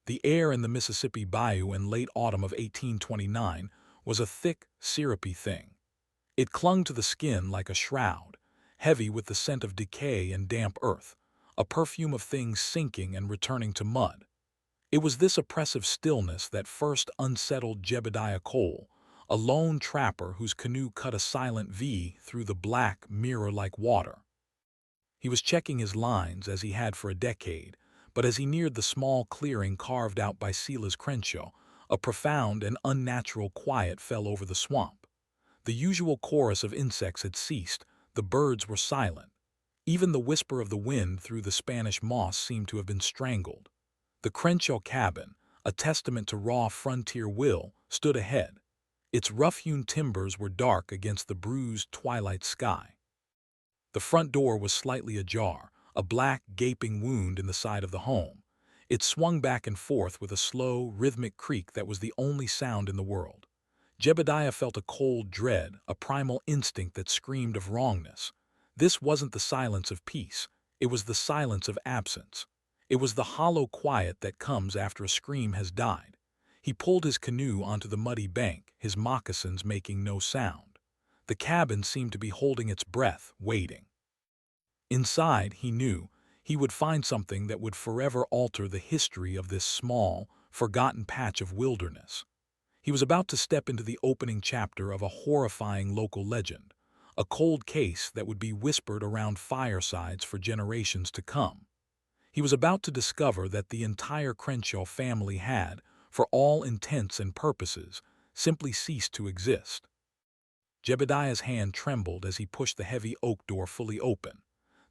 The air in the Mississippi Bayou in late autumn of 1829 was a thick, syrupy thing. It clung to the skin like a shroud, heavy with the scent of decay and damp earth, a perfume of things sinking and returning to mud. It was this oppressive stillness that first unsettled Jebediah Cole, a lone trapper whose canoe cut a silent V through the black, mirror-like water. He was checking his lines as he had for a decade, but as he neared the small clearing carved out by Silas Crenshaw, a profound and unnatural quiet fell over the swamp. The usual chorus of insects had ceased, the birds were silent. Even the whisper of the wind through the Spanish moss seemed to have been strangled. The Crenshaw cabin, a testament to raw frontier will, stood ahead. Its rough-hewn timbers were dark against the bruised twilight sky. The front door was slightly ajar, a black, gaping wound in the side of the home. It swung back and forth with a slow, rhythmic creak that was the only sound in the world. Jebediah felt a cold dread, a primal instinct that screamed of wrongness. This wasn't the silence of peace, it was the silence of absence. It was the hollow quiet that comes after a scream has died. He pulled his canoe onto the muddy bank, his moccasins making no sound. The cabin seemed to be holding its breath, waiting. Inside, he knew, he would find something that would forever alter the history of this small, forgotten patch of wilderness. He was about to step into the opening chapter of a horrifying local legend, a cold case that would be whispered around firesides for generations to come. He was about to discover that the entire Crenshaw family had, for all intents and purposes, simply ceased to exist. Jebediah's hand trembled as he pushed the heavy oak door fully open.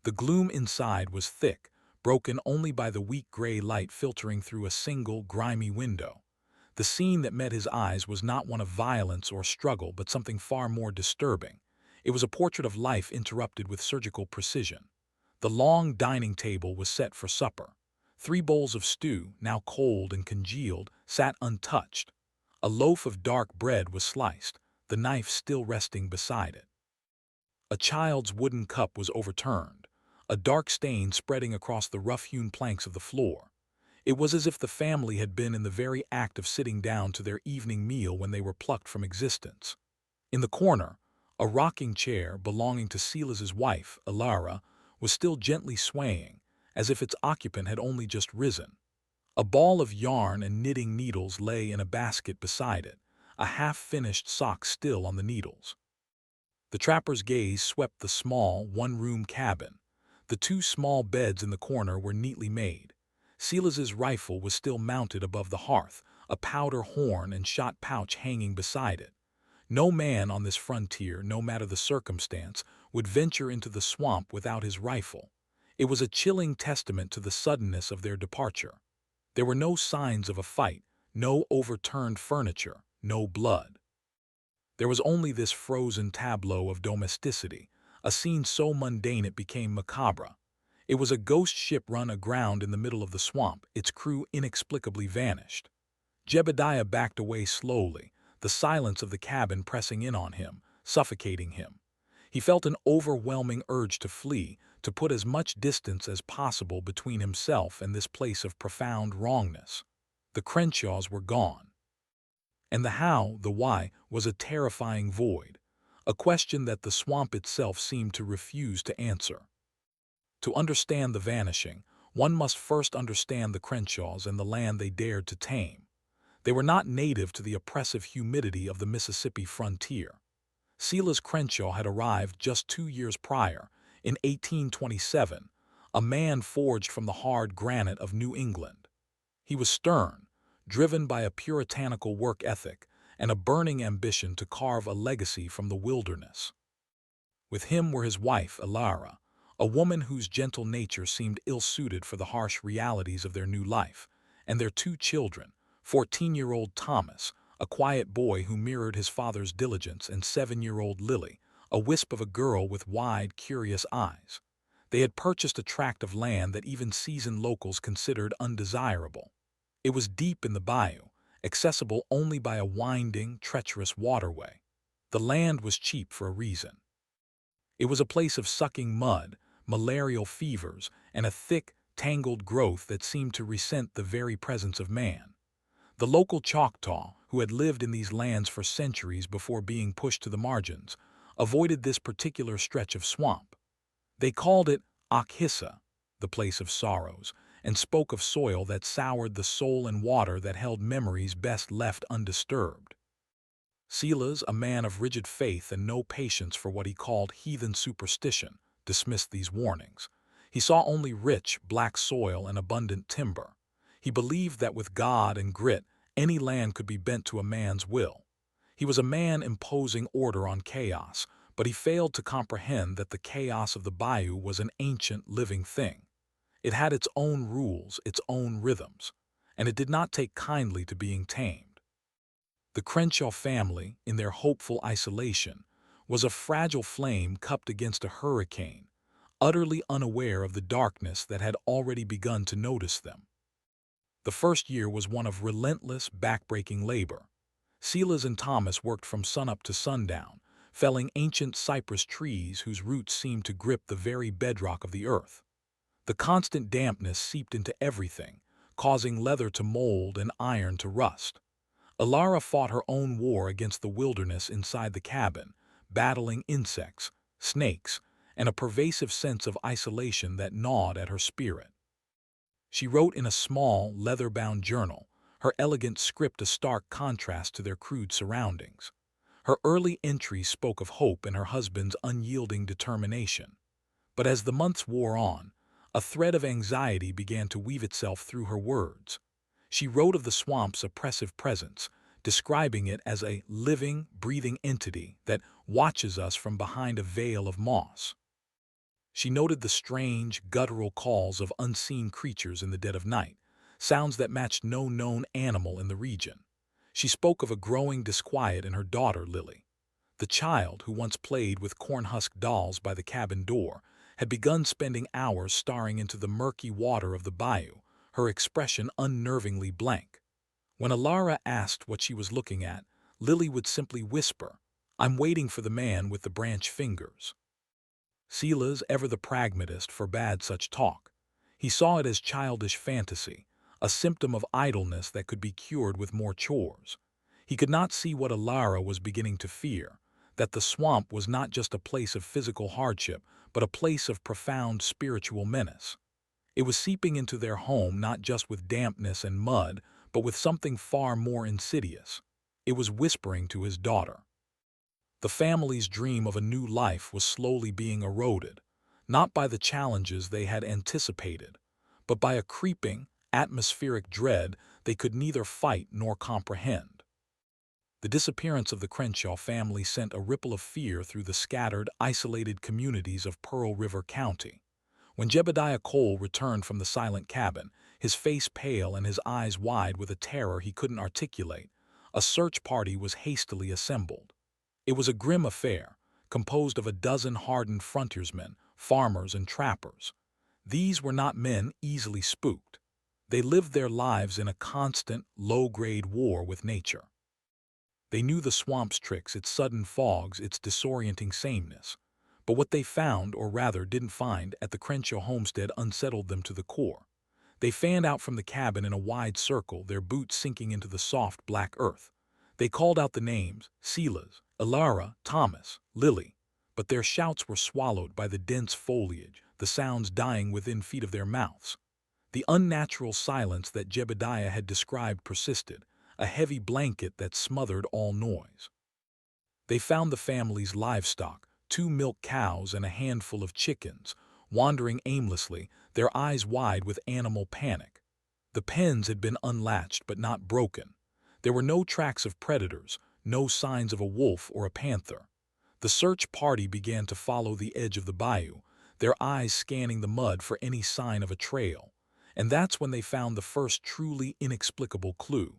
The gloom inside was thick, broken only by the weak gray light filtering through a single, grimy window. The scene that met his eyes was not one of violence or struggle, but something far more disturbing. It was a portrait of life interrupted with surgical precision. The long dining table was set for supper. 3 bowls of stew, now cold and congealed, sat untouched. A loaf of dark bread was sliced, the knife still resting beside it. A child's wooden cup was overturned, a dark stain spreading across the rough-hewn planks of the floor. It was as if the family had been in the very act of sitting down to their evening meal when they were plucked from existence. In the corner, a rocking chair belonging to Silas's wife, Ilara, was still gently swaying, as if its occupant had only just risen. A ball of yarn and knitting needles lay in a basket beside it, a half-finished sock still on the needles. The trapper's gaze swept the small, one-room cabin. The 2 small beds in the corner were neatly made. Silas's rifle was still mounted above the hearth, a powder horn and shot pouch hanging beside it. No man on this frontier, no matter the circumstance, would venture into the swamp without his rifle. It was a chilling testament to the suddenness of their departure. There were no signs of a fight, no overturned furniture, no blood. There was only this frozen tableau of domesticity, a scene so mundane it became macabre. It was a ghost ship run aground in the middle of the swamp, its crew inexplicably vanished. Jebediah backed away slowly, the silence of the cabin pressing in on him, suffocating him. He felt an overwhelming urge to flee, to put as much distance as possible between himself and this place of profound wrongness. The Crenshaws were gone. And the how, the why, was a terrifying void, a question that the swamp itself seemed to refuse to answer. To understand the vanishing, one must first understand the Crenshaws and the land they dared to tame. They were not native to the oppressive humidity of the Mississippi frontier. Silas Crenshaw had arrived just 2 years prior, in 1827, a man forged from the hard granite of New England. He was stern, driven by a puritanical work ethic and a burning ambition to carve a legacy from the wilderness. With him were his wife, Ilara, a woman whose gentle nature seemed ill-suited for the harsh realities of their new life, and their 2 children, 14-year-old Thomas, a quiet boy who mirrored his father's diligence, and 7-year-old Lily, a wisp of a girl with wide, curious eyes. They had purchased a tract of land that even seasoned locals considered undesirable. It was deep in the bayou, accessible only by a winding, treacherous waterway. The land was cheap for a reason. It was a place of sucking mud, malarial fevers, and a thick, tangled growth that seemed to resent the very presence of man. The local Choctaw, who had lived in these lands for centuries before being pushed to the margins, avoided this particular stretch of swamp. They called it Akhissa, the place of sorrows, and spoke of soil that soured the soul and water that held memories best left undisturbed. Silas, a man of rigid faith and no patience for what he called heathen superstition, dismissed these warnings. He saw only rich, black soil and abundant timber. He believed that with God and grit, any land could be bent to a man's will. He was a man imposing order on chaos, but he failed to comprehend that the chaos of the bayou was an ancient living thing. It had its own rules, its own rhythms, and it did not take kindly to being tamed. The Crenshaw family, in their hopeful isolation, was a fragile flame cupped against a hurricane, utterly unaware of the darkness that had already begun to notice them. The first year was one of relentless, backbreaking labor. Silas and Thomas worked from sunup to sundown, felling ancient cypress trees whose roots seemed to grip the very bedrock of the earth. The constant dampness seeped into everything, causing leather to mold and iron to rust. Alara fought her own war against the wilderness inside the cabin, battling insects, snakes, and a pervasive sense of isolation that gnawed at her spirit. She wrote in a small, leather-bound journal, her elegant script a stark contrast to their crude surroundings. Her early entries spoke of hope and her husband's unyielding determination. But as the months wore on, a thread of anxiety began to weave itself through her words. She wrote of the swamp's oppressive presence, describing it as a living, breathing entity that watches us from behind a veil of moss. She noted the strange, guttural calls of unseen creatures in the dead of night, sounds that matched no known animal in the region. She spoke of a growing disquiet in her daughter, Lily. The child, who once played with corn-husk dolls by the cabin door, had begun spending hours staring into the murky water of the bayou, her expression unnervingly blank. When Alara asked what she was looking at, Lily would simply whisper, "I'm waiting for the man with the branch fingers." Silas, ever the pragmatist, forbade such talk. He saw it as childish fantasy, a symptom of idleness that could be cured with more chores. He could not see what Alara was beginning to fear, that the swamp was not just a place of physical hardship, but a place of profound spiritual menace. It was seeping into their home not just with dampness and mud, but with something far more insidious. It was whispering to his daughter. The family's dream of a new life was slowly being eroded, not by the challenges they had anticipated, but by a creeping, atmospheric dread they could neither fight nor comprehend. The disappearance of the Crenshaw family sent a ripple of fear through the scattered, isolated communities of Pearl River County. When Jebediah Cole returned from the silent cabin, his face pale and his eyes wide with a terror he couldn't articulate, a search party was hastily assembled. It was a grim affair, composed of a dozen hardened frontiersmen, farmers, and trappers. These were not men easily spooked. They lived their lives in a constant, low-grade war with nature. They knew the swamp's tricks, its sudden fogs, its disorienting sameness. But what they found, or rather didn't find, at the Crenshaw homestead unsettled them to the core. They fanned out from the cabin in a wide circle, their boots sinking into the soft black earth. They called out the names, Silas, Alara, Thomas, Lily, but their shouts were swallowed by the dense foliage, the sounds dying within feet of their mouths. The unnatural silence that Jebediah had described persisted, a heavy blanket that smothered all noise. They found the family's livestock, 2 milk cows and a handful of chickens, wandering aimlessly, their eyes wide with animal panic. The pens had been unlatched but not broken. There were no tracks of predators, no signs of a wolf or a panther. The search party began to follow the edge of the bayou, their eyes scanning the mud for any sign of a trail. And that's when they found the first truly inexplicable clue.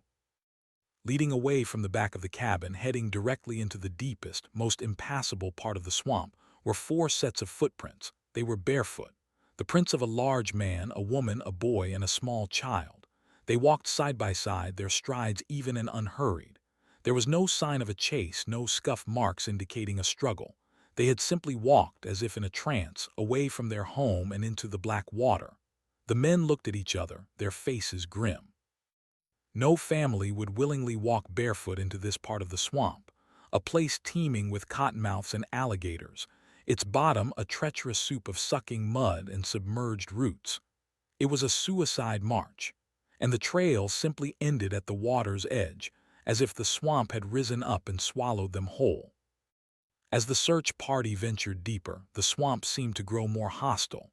Leading away from the back of the cabin, heading directly into the deepest, most impassable part of the swamp, were 4 sets of footprints. They were barefoot, the prints of a large man, a woman, a boy, and a small child. They walked side by side, their strides even and unhurried. There was no sign of a chase, no scuff marks indicating a struggle. They had simply walked, as if in a trance, away from their home and into the black water. The men looked at each other, their faces grim. No family would willingly walk barefoot into this part of the swamp, a place teeming with cottonmouths and alligators, its bottom a treacherous soup of sucking mud and submerged roots. It was a suicide march, and the trail simply ended at the water's edge, as if the swamp had risen up and swallowed them whole. As the search party ventured deeper, the swamp seemed to grow more hostile.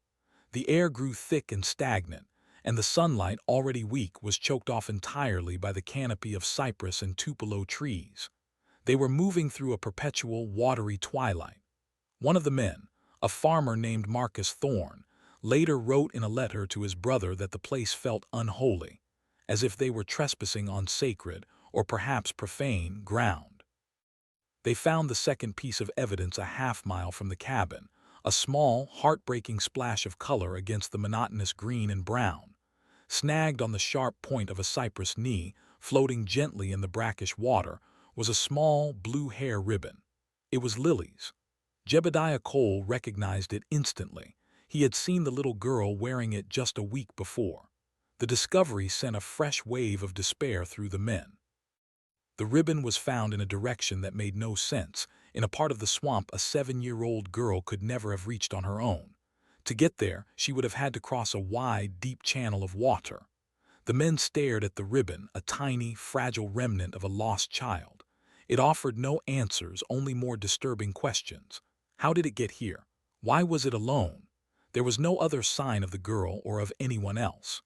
The air grew thick and stagnant, and the sunlight, already weak, was choked off entirely by the canopy of cypress and tupelo trees. They were moving through a perpetual, watery twilight. One of the men, a farmer named Marcus Thorne, later wrote in a letter to his brother that the place felt unholy, as if they were trespassing on sacred, or perhaps profane, ground. They found the second piece of evidence a half-mile from the cabin, a small, heartbreaking splash of color against the monotonous green and brown. Snagged on the sharp point of a cypress knee, floating gently in the brackish water, was a small, blue hair ribbon. It was Lily's. Jebediah Cole recognized it instantly. He had seen the little girl wearing it just a week before. The discovery sent a fresh wave of despair through the men. The ribbon was found in a direction that made no sense, in a part of the swamp a 7-year-old girl could never have reached on her own. To get there, she would have had to cross a wide, deep channel of water. The men stared at the ribbon, a tiny, fragile remnant of a lost child. It offered no answers, only more disturbing questions. How did it get here? Why was it alone? There was no other sign of the girl or of anyone else.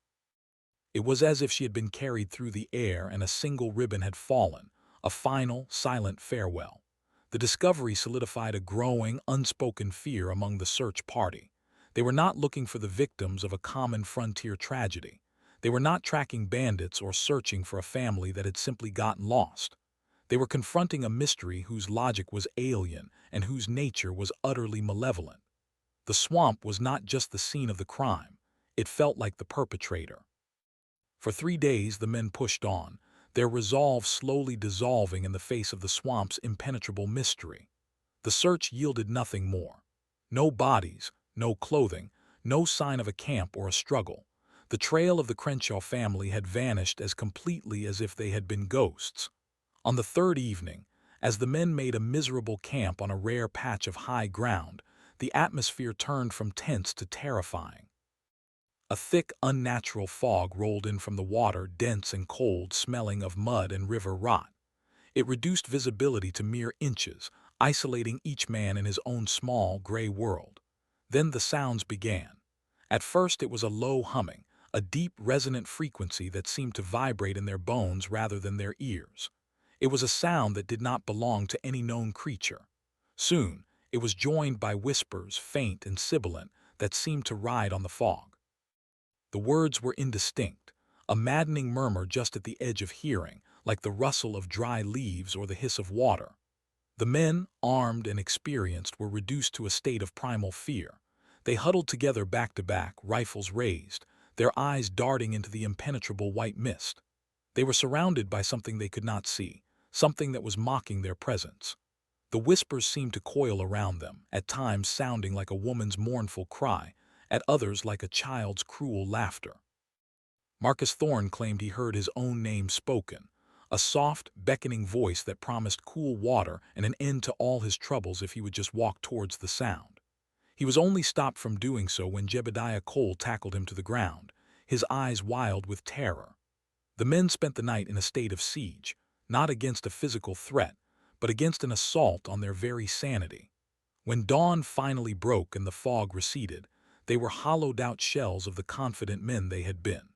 It was as if she had been carried through the air and a single ribbon had fallen, a final, silent farewell. The discovery solidified a growing, unspoken fear among the search party. They were not looking for the victims of a common frontier tragedy. They were not tracking bandits or searching for a family that had simply gotten lost. They were confronting a mystery whose logic was alien and whose nature was utterly malevolent. The swamp was not just the scene of the crime. It felt like the perpetrator. For 3 days the men pushed on, their resolve slowly dissolving in the face of the swamp's impenetrable mystery. The search yielded nothing more. No bodies, no clothing, no sign of a camp or a struggle. The trail of the Crenshaw family had vanished as completely as if they had been ghosts. On the third evening, as the men made a miserable camp on a rare patch of high ground, the atmosphere turned from tense to terrifying. A thick, unnatural fog rolled in from the water, dense and cold, smelling of mud and river rot. It reduced visibility to mere inches, isolating each man in his own small, gray world. Then the sounds began. At first it was a low humming, a deep, resonant frequency that seemed to vibrate in their bones rather than their ears. It was a sound that did not belong to any known creature. Soon, it was joined by whispers, faint and sibilant, that seemed to ride on the fog. The words were indistinct, a maddening murmur just at the edge of hearing, like the rustle of dry leaves or the hiss of water. The men, armed and experienced, were reduced to a state of primal fear. They huddled together back to back, rifles raised, their eyes darting into the impenetrable white mist. They were surrounded by something they could not see, something that was mocking their presence. The whispers seemed to coil around them, at times sounding like a woman's mournful cry, at others like a child's cruel laughter. Marcus Thorne claimed he heard his own name spoken, a soft, beckoning voice that promised cool water and an end to all his troubles if he would just walk towards the sound. He was only stopped from doing so when Jebediah Cole tackled him to the ground, his eyes wild with terror. The men spent the night in a state of siege, not against a physical threat, but against an assault on their very sanity. When dawn finally broke and the fog receded, they were hollowed-out shells of the confident men they had been.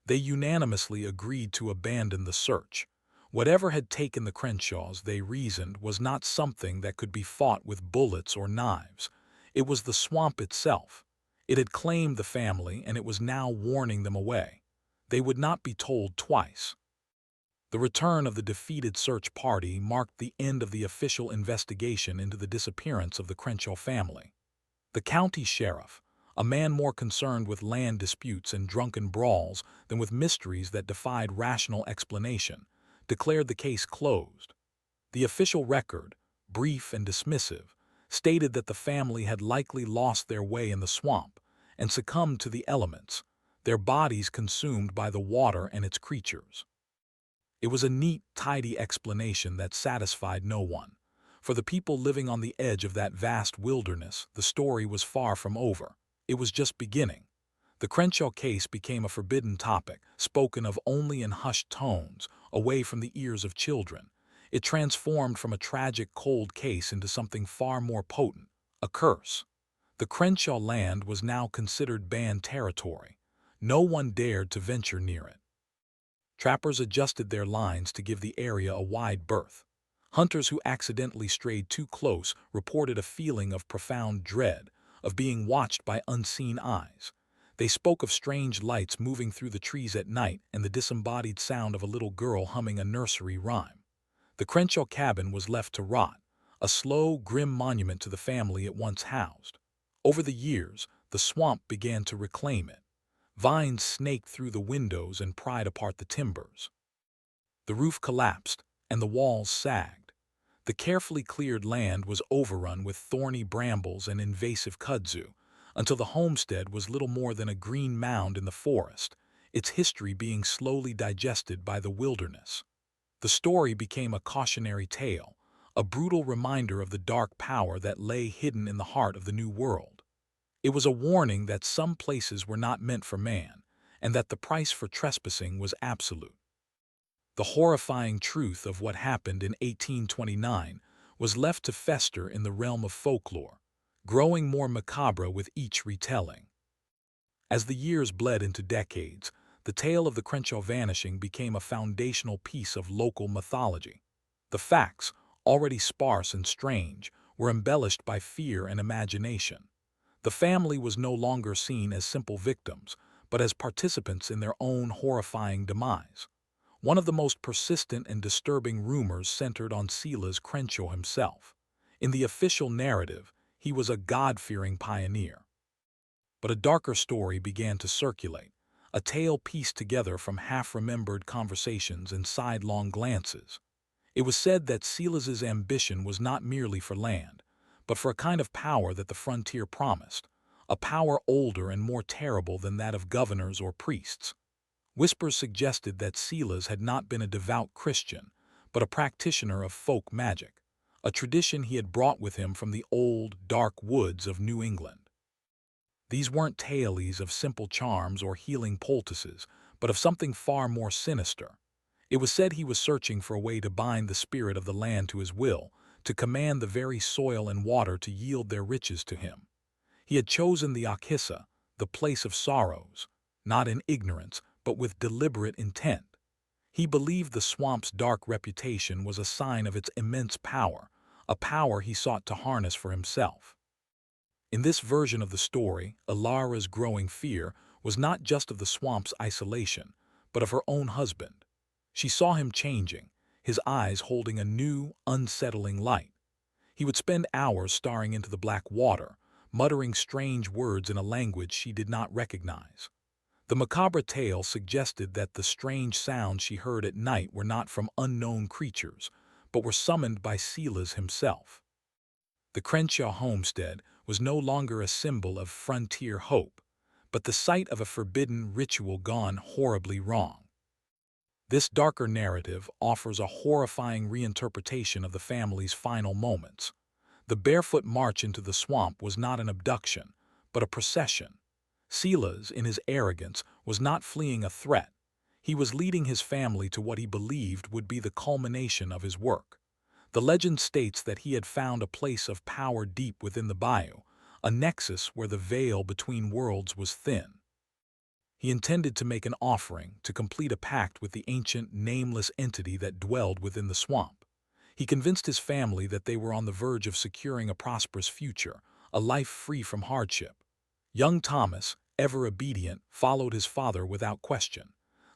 They unanimously agreed to abandon the search. Whatever had taken the Crenshaws, they reasoned, was not something that could be fought with bullets or knives. It was the swamp itself. It had claimed the family, and it was now warning them away. They would not be told twice. The return of the defeated search party marked the end of the official investigation into the disappearance of the Crenshaw family. The county sheriff, a man more concerned with land disputes and drunken brawls than with mysteries that defied rational explanation, declared the case closed. The official record, brief and dismissive, stated that the family had likely lost their way in the swamp, and succumbed to the elements, their bodies consumed by the water and its creatures. It was a neat, tidy explanation that satisfied no one. For the people living on the edge of that vast wilderness, the story was far from over. It was just beginning. The Crenshaw case became a forbidden topic, spoken of only in hushed tones, away from the ears of children. It transformed from a tragic cold case into something far more potent, a curse. The Crenshaw land was now considered banned territory. No one dared to venture near it. Trappers adjusted their lines to give the area a wide berth. Hunters who accidentally strayed too close reported a feeling of profound dread, of being watched by unseen eyes. They spoke of strange lights moving through the trees at night and the disembodied sound of a little girl humming a nursery rhyme. The Crenshaw cabin was left to rot, a slow, grim monument to the family it once housed. Over the years, the swamp began to reclaim it. Vines snaked through the windows and pried apart the timbers. The roof collapsed, and the walls sagged. The carefully cleared land was overrun with thorny brambles and invasive kudzu, until the homestead was little more than a green mound in the forest, its history being slowly digested by the wilderness. The story became a cautionary tale, a brutal reminder of the dark power that lay hidden in the heart of the New World. It was a warning that some places were not meant for man, and that the price for trespassing was absolute. The horrifying truth of what happened in 1829 was left to fester in the realm of folklore, growing more macabre with each retelling. As the years bled into decades, the tale of the Crenshaw vanishing became a foundational piece of local mythology. The facts, already sparse and strange, were embellished by fear and imagination. The family was no longer seen as simple victims, but as participants in their own horrifying demise. One of the most persistent and disturbing rumors centered on Silas Crenshaw himself. In the official narrative, he was a God-fearing pioneer. But a darker story began to circulate, a tale pieced together from half-remembered conversations and sidelong glances. It was said that Silas's ambition was not merely for land, but for a kind of power that the frontier promised, a power older and more terrible than that of governors or priests. Whispers suggested that Silas had not been a devout Christian, but a practitioner of folk magic, a tradition he had brought with him from the old, dark woods of New England. These weren't tales of simple charms or healing poultices, but of something far more sinister. It was said he was searching for a way to bind the spirit of the land to his will, to command the very soil and water to yield their riches to him. He had chosen the Akissa, the place of sorrows, not in ignorance, but with deliberate intent. He believed the swamp's dark reputation was a sign of its immense power, a power he sought to harness for himself. In this version of the story, Ilara's growing fear was not just of the swamp's isolation, but of her own husband. She saw him changing, his eyes holding a new, unsettling light. He would spend hours staring into the black water, muttering strange words in a language she did not recognize. The macabre tale suggested that the strange sounds she heard at night were not from unknown creatures, but were summoned by Silas himself. The Crenshaw homestead was no longer a symbol of frontier hope, but the site of a forbidden ritual gone horribly wrong. This darker narrative offers a horrifying reinterpretation of the family's final moments. The barefoot march into the swamp was not an abduction, but a procession. Silas, in his arrogance, was not fleeing a threat. He was leading his family to what he believed would be the culmination of his work. The legend states that he had found a place of power deep within the bayou, a nexus where the veil between worlds was thin. He intended to make an offering, to complete a pact with the ancient, nameless entity that dwelled within the swamp. He convinced his family that they were on the verge of securing a prosperous future, a life free from hardship. Young Thomas, ever obedient, followed his father without question.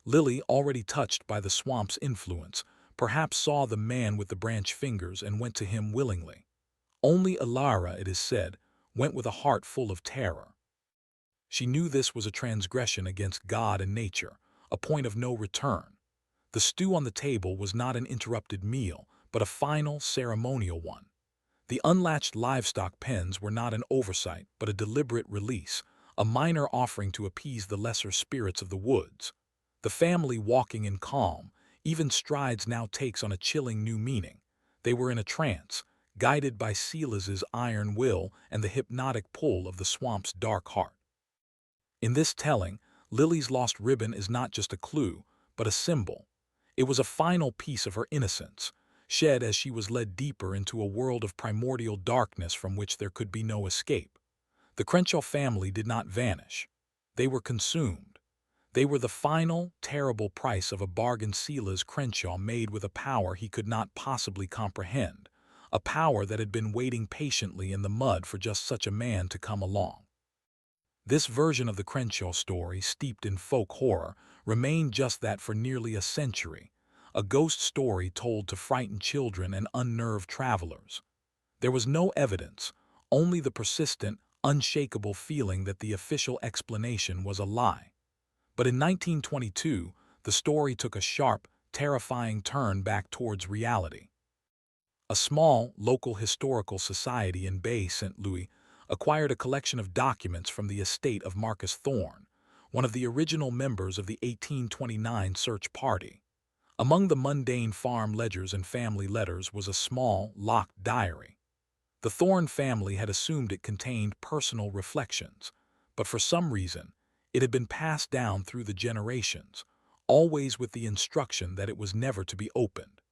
Lily, already touched by the swamp's influence, perhaps saw the man with the branch fingers and went to him willingly. Only Ilara, it is said, went with a heart full of terror. She knew this was a transgression against God and nature, a point of no return. The stew on the table was not an interrupted meal, but a final, ceremonial one. The unlatched livestock pens were not an oversight, but a deliberate release, a minor offering to appease the lesser spirits of the woods. The family walking in calm, even strides now takes on a chilling new meaning. They were in a trance, guided by Silas's iron will and the hypnotic pull of the swamp's dark heart. In this telling, Lily's lost ribbon is not just a clue, but a symbol. It was a final piece of her innocence, shed as she was led deeper into a world of primordial darkness from which there could be no escape. The Crenshaw family did not vanish. They were consumed. They were the final, terrible price of a bargain Silas Crenshaw made with a power he could not possibly comprehend, a power that had been waiting patiently in the mud for just such a man to come along. This version of the Crenshaw story, steeped in folk horror, remained just that for nearly a century, a ghost story told to frighten children and unnerved travelers. There was no evidence, only the persistent, unshakable feeling that the official explanation was a lie. But in 1922, the story took a sharp, terrifying turn back towards reality. A small, local historical society in Bay St. Louis acquired a collection of documents from the estate of Marcus Thorne, one of the original members of the 1829 search party. Among the mundane farm ledgers and family letters was a small, locked diary. The Thorne family had assumed it contained personal reflections, but for some reason, it had been passed down through the generations, always with the instruction that it was never to be opened.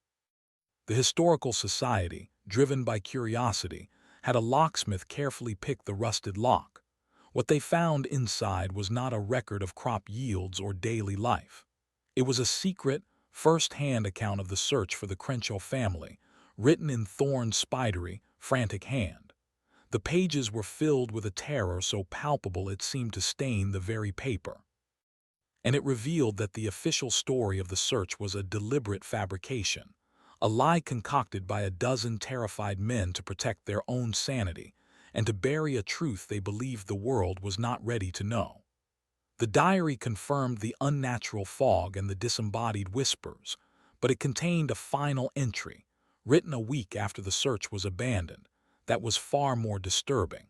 The Historical Society, driven by curiosity, had a locksmith carefully pick the rusted lock. What they found inside was not a record of crop yields or daily life. It was a secret, first-hand account of the search for the Crenshaw family, written in Thorne's spidery, frantic hand. The pages were filled with a terror so palpable it seemed to stain the very paper. And it revealed that the official story of the search was a deliberate fabrication, a lie concocted by a dozen terrified men to protect their own sanity and to bury a truth they believed the world was not ready to know. The diary confirmed the unnatural fog and the disembodied whispers, but it contained a final entry, written a week after the search was abandoned, that was far more disturbing.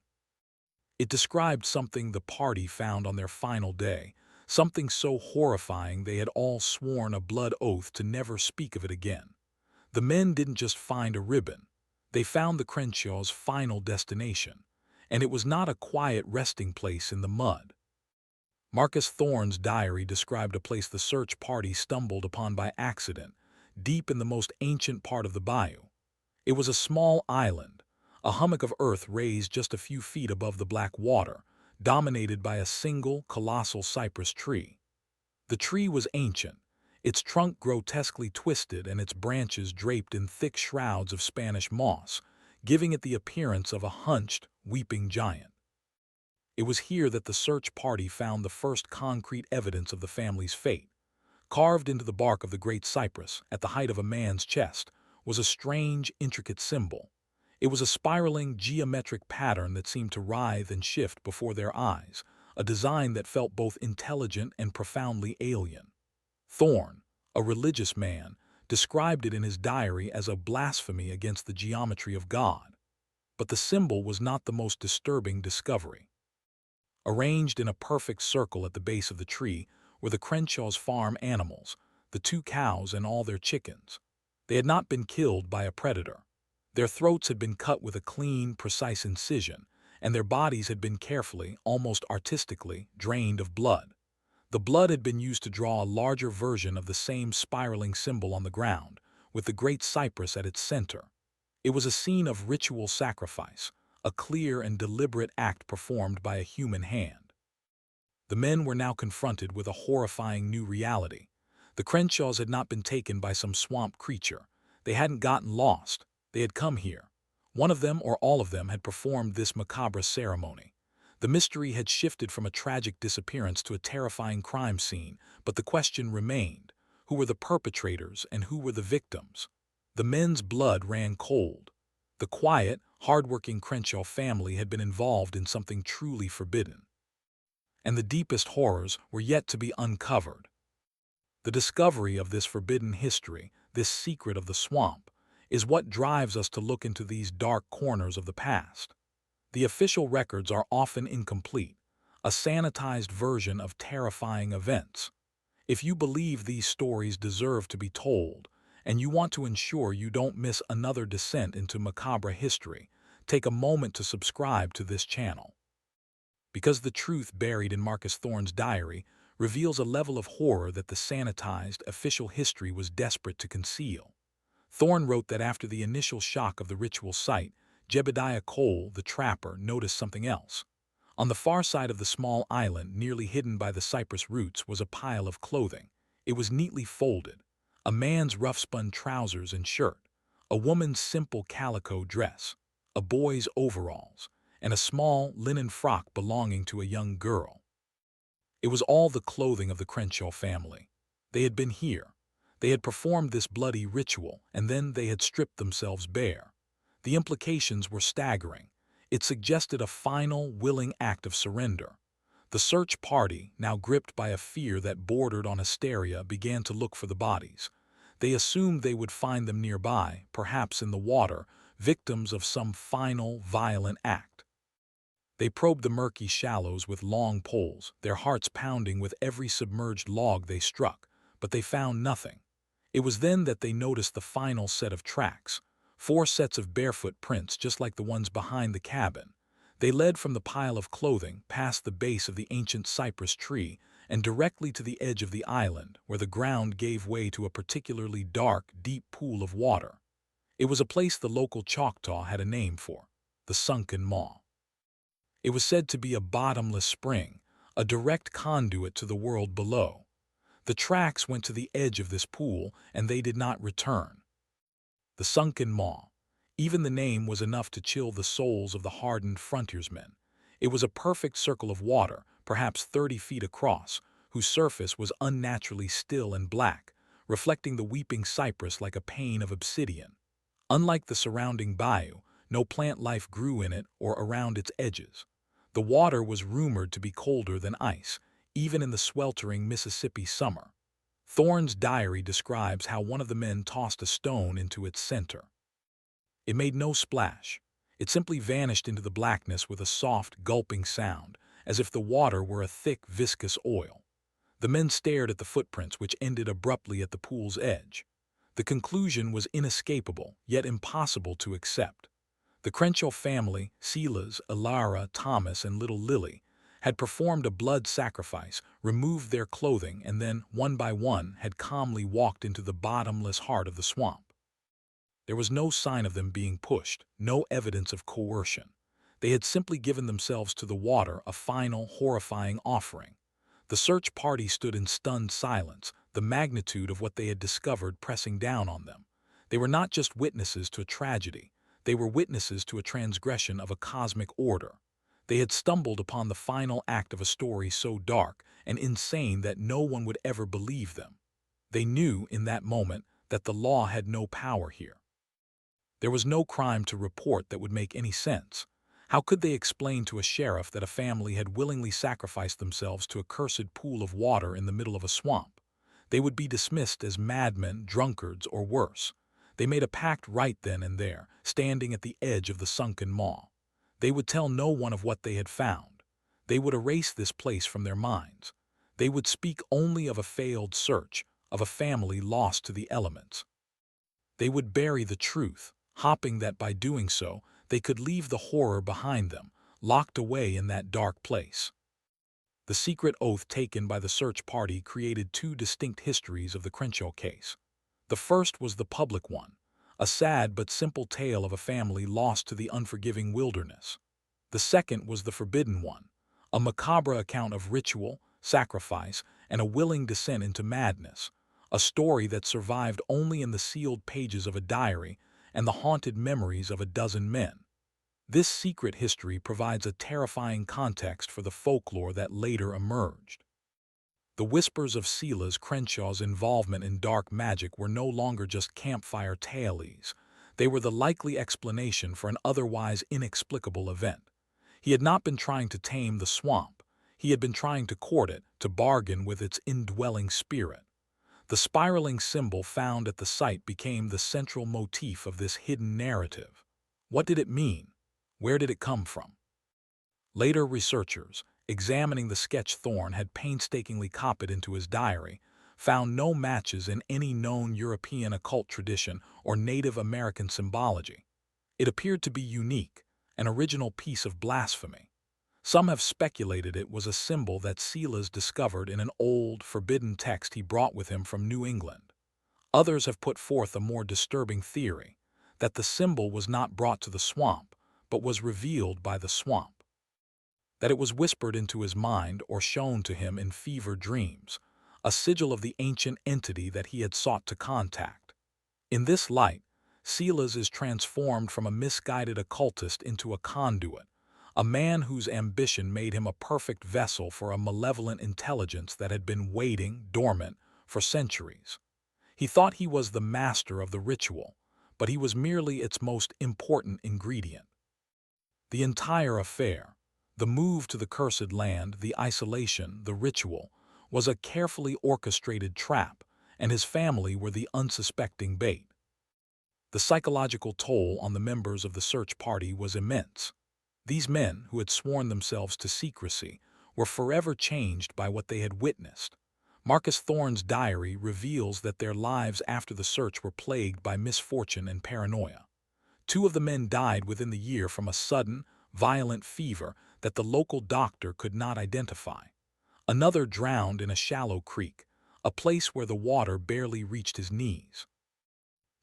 It described something the party found on their final day, something so horrifying they had all sworn a blood oath to never speak of it again. The men didn't just find a ribbon. They found the Crenshaw's final destination, and it was not a quiet resting place in the mud. Marcus Thorne's diary described a place the search party stumbled upon by accident, deep in the most ancient part of the bayou. It was a small island, a hummock of earth raised just a few feet above the black water, dominated by a single, colossal cypress tree. The tree was ancient, its trunk grotesquely twisted and its branches draped in thick shrouds of Spanish moss, giving it the appearance of a hunched, weeping giant. It was here that the search party found the first concrete evidence of the family's fate. Carved into the bark of the great cypress, at the height of a man's chest, was a strange, intricate symbol. It was a spiraling, geometric pattern that seemed to writhe and shift before their eyes, a design that felt both intelligent and profoundly alien. Thorne, a religious man, described it in his diary as a blasphemy against the geometry of God. But the symbol was not the most disturbing discovery. Arranged in a perfect circle at the base of the tree were the Crenshaw's farm animals, the 2 cows and all their chickens. They had not been killed by a predator. Their throats had been cut with a clean, precise incision, and their bodies had been carefully, almost artistically, drained of blood. The blood had been used to draw a larger version of the same spiraling symbol on the ground, with the great cypress at its center. It was a scene of ritual sacrifice, a clear and deliberate act performed by a human hand. The men were now confronted with a horrifying new reality. The Crenshaws had not been taken by some swamp creature. They hadn't gotten lost. They had come here. One of them or all of them had performed this macabre ceremony. The mystery had shifted from a tragic disappearance to a terrifying crime scene, but the question remained: who were the perpetrators and who were the victims? The men's blood ran cold. The quiet, hard-working Crenshaw family had been involved in something truly forbidden. And the deepest horrors were yet to be uncovered. The discovery of this forbidden history, this secret of the swamp, is what drives us to look into these dark corners of the past. The official records are often incomplete. a sanitized version of terrifying events. If you believe these stories deserve to be told, and you want to ensure you don't miss another descent into macabre history, take a moment to subscribe to this channel. Because the truth buried in Marcus Thorne's diary reveals a level of horror that the sanitized, official history was desperate to conceal. Thorne wrote that after the initial shock of the ritual site, Jebediah Cole, the trapper, noticed something else. On the far side of the small island, nearly hidden by the cypress roots, was a pile of clothing. It was neatly folded. A man's rough-spun trousers and shirt, a woman's simple calico dress, a boy's overalls, and a small linen frock belonging to a young girl. It was all the clothing of the Crenshaw family. They had been here. They had performed this bloody ritual, and then they had stripped themselves bare. The implications were staggering. It suggested a final, willing act of surrender. The search party, now gripped by a fear that bordered on hysteria, began to look for the bodies. They assumed they would find them nearby, perhaps in the water, victims of some final, violent act. They probed the murky shallows with long poles, their hearts pounding with every submerged log they struck, but they found nothing. It was then that they noticed the final set of tracks, 4 sets of barefoot prints just like the ones behind the cabin. They led from the pile of clothing, past the base of the ancient cypress tree, and directly to the edge of the island, where the ground gave way to a particularly dark, deep pool of water. It was a place the local Choctaw had a name for, the Sunken Maw. It was said to be a bottomless spring, a direct conduit to the world below. The tracks went to the edge of this pool, and they did not return. The Sunken Maw. Even the name was enough to chill the souls of the hardened frontiersmen. It was a perfect circle of water, perhaps 30 feet across, whose surface was unnaturally still and black, reflecting the weeping cypress like a pane of obsidian. Unlike the surrounding bayou, no plant life grew in it or around its edges. The water was rumored to be colder than ice, even in the sweltering Mississippi summer. Thorne's diary describes how one of the men tossed a stone into its center. It made no splash. It simply vanished into the blackness with a soft, gulping sound, as if the water were a thick, viscous oil. The men stared at the footprints, which ended abruptly at the pool's edge. The conclusion was inescapable, yet impossible to accept. The Crenshaw family, Silas, Elara, Thomas, and little Lily, had performed a blood sacrifice, removed their clothing, and then, one by one, had calmly walked into the bottomless heart of the swamp. There was no sign of them being pushed, no evidence of coercion. They had simply given themselves to the water, a final, horrifying offering. The search party stood in stunned silence, the magnitude of what they had discovered pressing down on them. They were not just witnesses to a tragedy. They were witnesses to a transgression of a cosmic order. They had stumbled upon the final act of a story so dark and insane that no one would ever believe them. They knew, in that moment, that the law had no power here. There was no crime to report that would make any sense. How could they explain to a sheriff that a family had willingly sacrificed themselves to a cursed pool of water in the middle of a swamp? They would be dismissed as madmen, drunkards, or worse. They made a pact right then and there, standing at the edge of the Sunken Maw. They would tell no one of what they had found. They would erase this place from their minds. They would speak only of a failed search, of a family lost to the elements. They would bury the truth, hoping that by doing so, they could leave the horror behind them, locked away in that dark place. The secret oath taken by the search party created 2 distinct histories of the Crenshaw case. The first was the public one, a sad but simple tale of a family lost to the unforgiving wilderness. The second was the forbidden one, a macabre account of ritual, sacrifice, and a willing descent into madness, a story that survived only in the sealed pages of a diary and the haunted memories of a dozen men. This secret history provides a terrifying context for the folklore that later emerged. The whispers of Silas Crenshaw's involvement in dark magic were no longer just campfire tales. They were the likely explanation for an otherwise inexplicable event. He had not been trying to tame the swamp. He had been trying to court it, to bargain with its indwelling spirit. The spiraling symbol found at the site became the central motif of this hidden narrative. What did it mean? Where did it come from? Later researchers, examining the sketch Thorne had painstakingly copied into his diary, found no matches in any known European occult tradition or Native American symbology. It appeared to be unique, an original piece of blasphemy. Some have speculated it was a symbol that Silas discovered in an old, forbidden text he brought with him from New England. Others have put forth a more disturbing theory, that the symbol was not brought to the swamp, but was revealed by the swamp. That it was whispered into his mind or shown to him in fever dreams, a sigil of the ancient entity that he had sought to contact. In this light, Silas is transformed from a misguided occultist into a conduit, a man whose ambition made him a perfect vessel for a malevolent intelligence that had been waiting, dormant, for centuries. He thought he was the master of the ritual, but he was merely its most important ingredient. The entire affair, the move to the cursed land, the isolation, the ritual, was a carefully orchestrated trap, and his family were the unsuspecting bait. The psychological toll on the members of the search party was immense. These men, who had sworn themselves to secrecy, were forever changed by what they had witnessed. Marcus Thorne's diary reveals that their lives after the search were plagued by misfortune and paranoia. 2 of the men died within the year from a sudden, violent fever that the local doctor could not identify. Another drowned in a shallow creek, a place where the water barely reached his knees.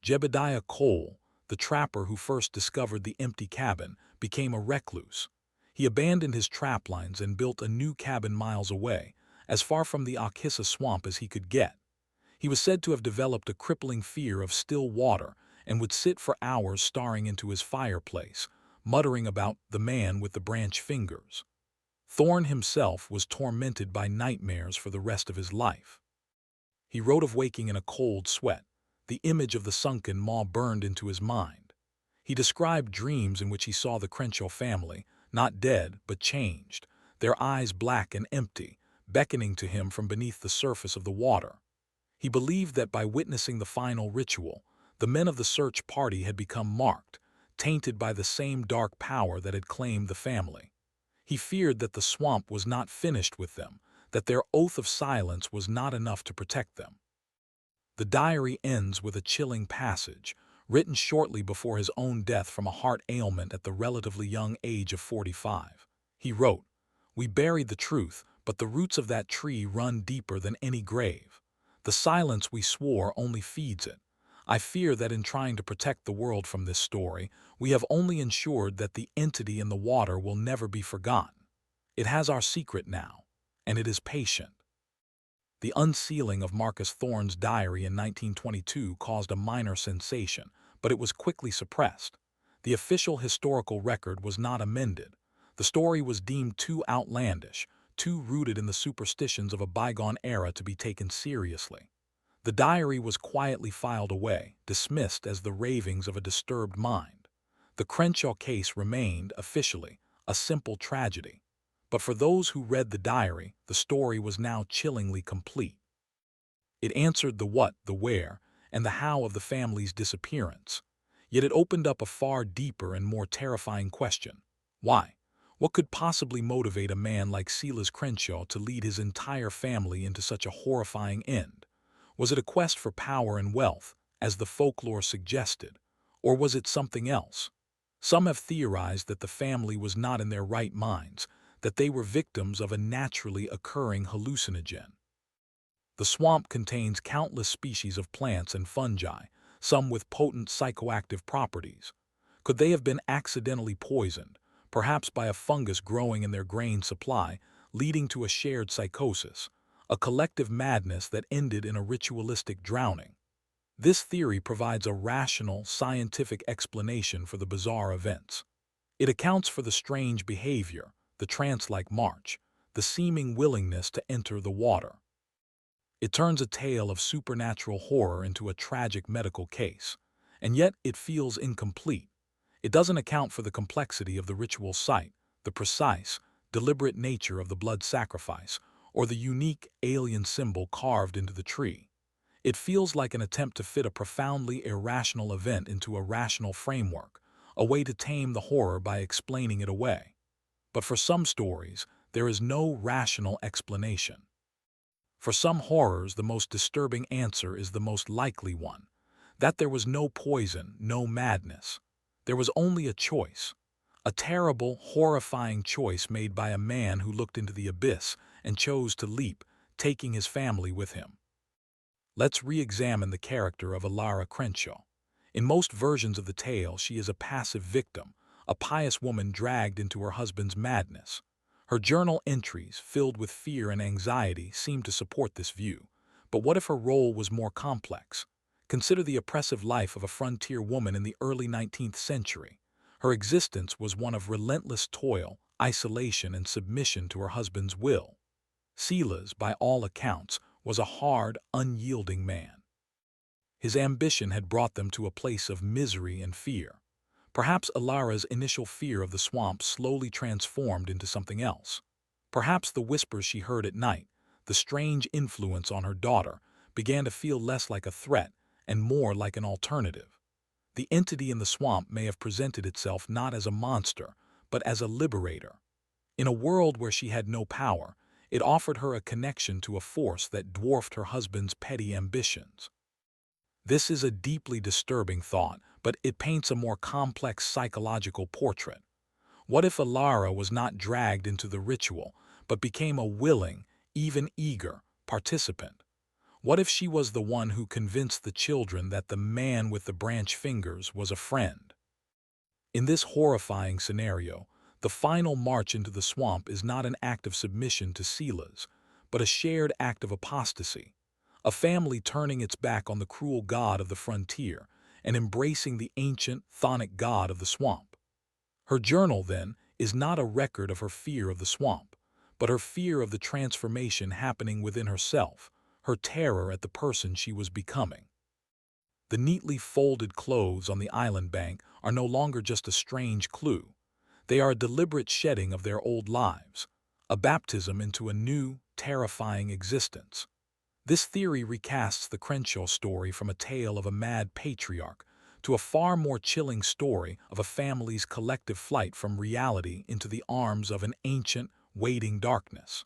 Jebediah Cole, the trapper who first discovered the empty cabin, became a recluse. He abandoned his traplines and built a new cabin miles away, as far from the Okhissa swamp as he could get. He was said to have developed a crippling fear of still water and would sit for hours staring into his fireplace, muttering about the man with the branch fingers. Thorne himself was tormented by nightmares for the rest of his life. He wrote of waking in a cold sweat. The image of the sunken maw burned into his mind. He described dreams in which he saw the Crenshaw family, not dead but changed, their eyes black and empty, beckoning to him from beneath the surface of the water. He believed that by witnessing the final ritual, the men of the search party had become marked, tainted by the same dark power that had claimed the family. He feared that the swamp was not finished with them, that their oath of silence was not enough to protect them. The diary ends with a chilling passage, written shortly before his own death from a heart ailment at the relatively young age of 45. He wrote, "We buried the truth, but the roots of that tree run deeper than any grave. The silence we swore only feeds it. I fear that in trying to protect the world from this story, we have only ensured that the entity in the water will never be forgotten. It has our secret now, and it is patient." The unsealing of Marcus Thorne's diary in 1922 caused a minor sensation, but it was quickly suppressed. The official historical record was not amended. The story was deemed too outlandish, too rooted in the superstitions of a bygone era to be taken seriously. The diary was quietly filed away, dismissed as the ravings of a disturbed mind. The Crenshaw case remained, officially, a simple tragedy. But for those who read the diary, the story was now chillingly complete. It answered the what, the where, and the how of the family's disappearance. Yet it opened up a far deeper and more terrifying question. Why? What could possibly motivate a man like Silas Crenshaw to lead his entire family into such a horrifying end? Was it a quest for power and wealth, as the folklore suggested, or was it something else? Some have theorized that the family was not in their right minds, that they were victims of a naturally occurring hallucinogen. The swamp contains countless species of plants and fungi, some with potent psychoactive properties. Could they have been accidentally poisoned, perhaps by a fungus growing in their grain supply, leading to a shared psychosis, a collective madness that ended in a ritualistic drowning? This theory provides a rational, scientific explanation for the bizarre events. It accounts for the strange behavior, the trance-like march, the seeming willingness to enter the water. It turns a tale of supernatural horror into a tragic medical case, and yet it feels incomplete. It doesn't account for the complexity of the ritual site, the precise, deliberate nature of the blood sacrifice, or the unique alien symbol carved into the tree. It feels like an attempt to fit a profoundly irrational event into a rational framework, a way to tame the horror by explaining it away. But for some stories, there is no rational explanation. For some horrors, the most disturbing answer is the most likely one, that there was no poison, no madness. There was only a choice. A terrible, horrifying choice made by a man who looked into the abyss and chose to leap, taking his family with him. Let's re-examine the character of Alara Crenshaw. In most versions of the tale, she is a passive victim, a pious woman dragged into her husband's madness. Her journal entries, filled with fear and anxiety, seem to support this view. But what if her role was more complex? Consider the oppressive life of a frontier woman in the early 19th century. Her existence was one of relentless toil, isolation, and submission to her husband's will. Silas, by all accounts, was a hard, unyielding man. His ambition had brought them to a place of misery and fear. Perhaps Alara's initial fear of the swamp slowly transformed into something else. Perhaps the whispers she heard at night, the strange influence on her daughter, began to feel less like a threat and more like an alternative. The entity in the swamp may have presented itself not as a monster, but as a liberator. In a world where she had no power, it offered her a connection to a force that dwarfed her husband's petty ambitions. This is a deeply disturbing thought, but it paints a more complex psychological portrait. What if Alara was not dragged into the ritual, but became a willing, even eager, participant? What if she was the one who convinced the children that the man with the branch fingers was a friend? In this horrifying scenario, the final march into the swamp is not an act of submission to Silas, but a shared act of apostasy. A family turning its back on the cruel god of the frontier and embracing the ancient, chthonic god of the swamp. Her journal, then, is not a record of her fear of the swamp, but her fear of the transformation happening within herself, her terror at the person she was becoming. The neatly folded clothes on the island bank are no longer just a strange clue. They are a deliberate shedding of their old lives, a baptism into a new, terrifying existence. This theory recasts the Crenshaw story from a tale of a mad patriarch to a far more chilling story of a family's collective flight from reality into the arms of an ancient, waiting darkness.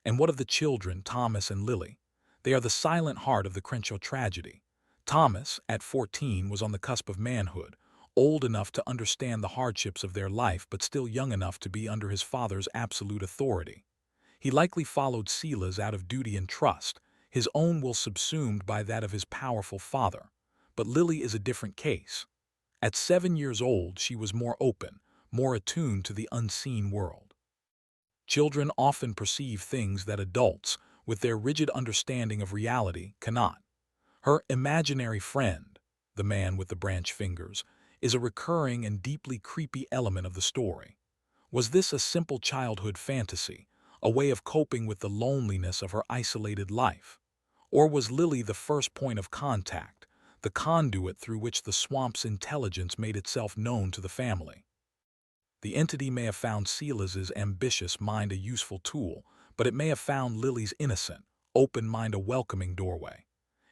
And what of the children, Thomas and Lily? They are the silent heart of the Crenshaw tragedy. Thomas, at 14, was on the cusp of manhood, old enough to understand the hardships of their life but still young enough to be under his father's absolute authority. He likely followed Silas out of duty and trust, his own will subsumed by that of his powerful father. But Lily is a different case. At 7 years old, she was more open, more attuned to the unseen world. Children often perceive things that adults, with their rigid understanding of reality, cannot. Her imaginary friend, the man with the branch fingers, is a recurring and deeply creepy element of the story. Was this a simple childhood fantasy, a way of coping with the loneliness of her isolated life? Or was Lily the first point of contact, the conduit through which the swamp's intelligence made itself known to the family? The entity may have found Silas's ambitious mind a useful tool, but it may have found Lily's innocent, open mind a welcoming doorway.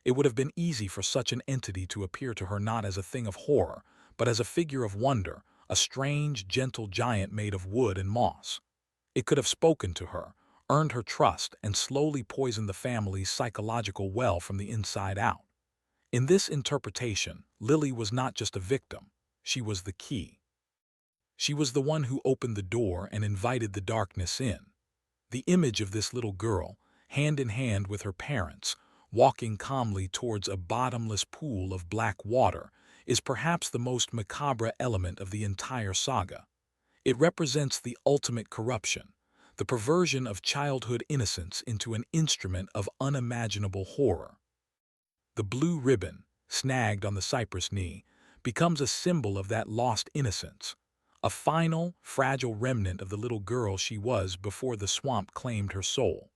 It would have been easy for such an entity to appear to her not as a thing of horror, but as a figure of wonder, a strange, gentle giant made of wood and moss. It could have spoken to her, earned her trust, and slowly poisoned the family's psychological well from the inside out. In this interpretation, Lily was not just a victim, she was the key. She was the one who opened the door and invited the darkness in. The image of this little girl, hand in hand with her parents, walking calmly towards a bottomless pool of black water, is perhaps the most macabre element of the entire saga. It represents the ultimate corruption, the perversion of childhood innocence into an instrument of unimaginable horror. The blue ribbon, snagged on the cypress knee, becomes a symbol of that lost innocence, a final, fragile remnant of the little girl she was before the swamp claimed her soul.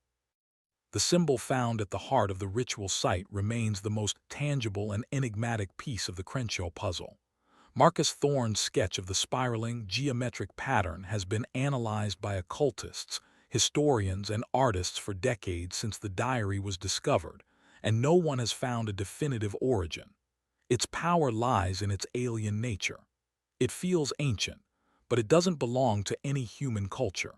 The symbol found at the heart of the ritual site remains the most tangible and enigmatic piece of the Crenshaw puzzle. Marcus Thorne's sketch of the spiraling, geometric pattern has been analyzed by occultists, historians, and artists for decades since the diary was discovered, and no one has found a definitive origin. Its power lies in its alien nature. It feels ancient, but it doesn't belong to any human culture.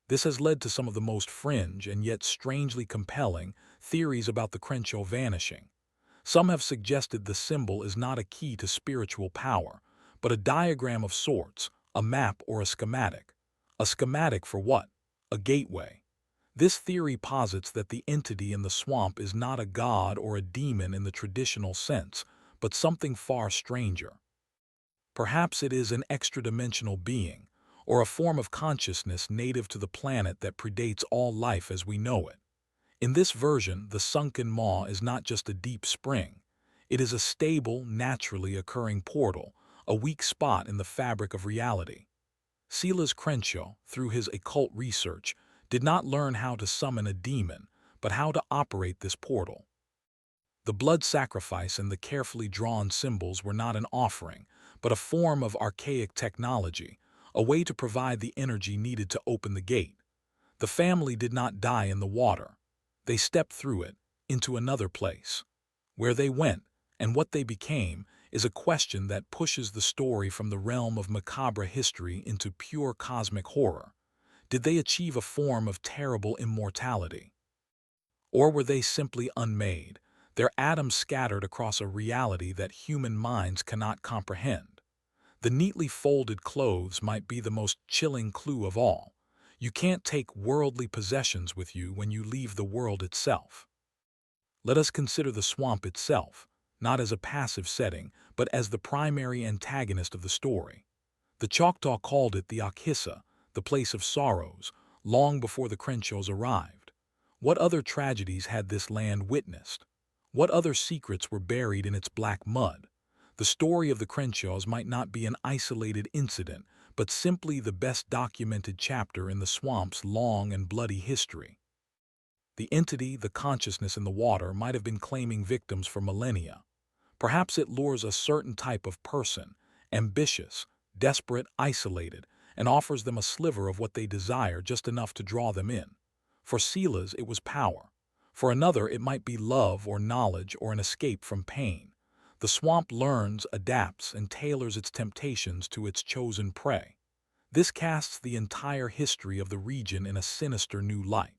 This has led to some of the most fringe and yet strangely compelling theories about the Crenshaw vanishing. Some have suggested the symbol is not a key to spiritual power, but a diagram of sorts, a map or a schematic. A schematic for what? A gateway. This theory posits that the entity in the swamp is not a god or a demon in the traditional sense, but something far stranger. Perhaps it is an extra-dimensional being, or a form of consciousness native to the planet that predates all life as we know it. In this version, the sunken maw is not just a deep spring. It is a stable, naturally occurring portal, a weak spot in the fabric of reality. Silas Crenshaw, through his occult research, did not learn how to summon a demon, but how to operate this portal. The blood sacrifice and the carefully drawn symbols were not an offering, but a form of archaic technology, a way to provide the energy needed to open the gate. The family did not die in the water. They stepped through it, into another place. Where they went, and what they became, is a question that pushes the story from the realm of macabre history into pure cosmic horror. Did they achieve a form of terrible immortality? Or were they simply unmade, their atoms scattered across a reality that human minds cannot comprehend? The neatly folded clothes might be the most chilling clue of all. You can't take worldly possessions with you when you leave the world itself. Let us consider the swamp itself, not as a passive setting, but as the primary antagonist of the story. The Choctaw called it the Okhissa, the place of sorrows, long before the Crenshaws arrived. What other tragedies had this land witnessed? What other secrets were buried in its black mud? The story of the Crenshaws might not be an isolated incident, but simply the best documented chapter in the swamp's long and bloody history. The entity, the consciousness in the water, might have been claiming victims for millennia. Perhaps it lures a certain type of person, ambitious, desperate, isolated, and offers them a sliver of what they desire, just enough to draw them in. For Silas, it was power. For another, it might be love or knowledge or an escape from pain. The swamp learns, adapts, and tailors its temptations to its chosen prey. This casts the entire history of the region in a sinister new light.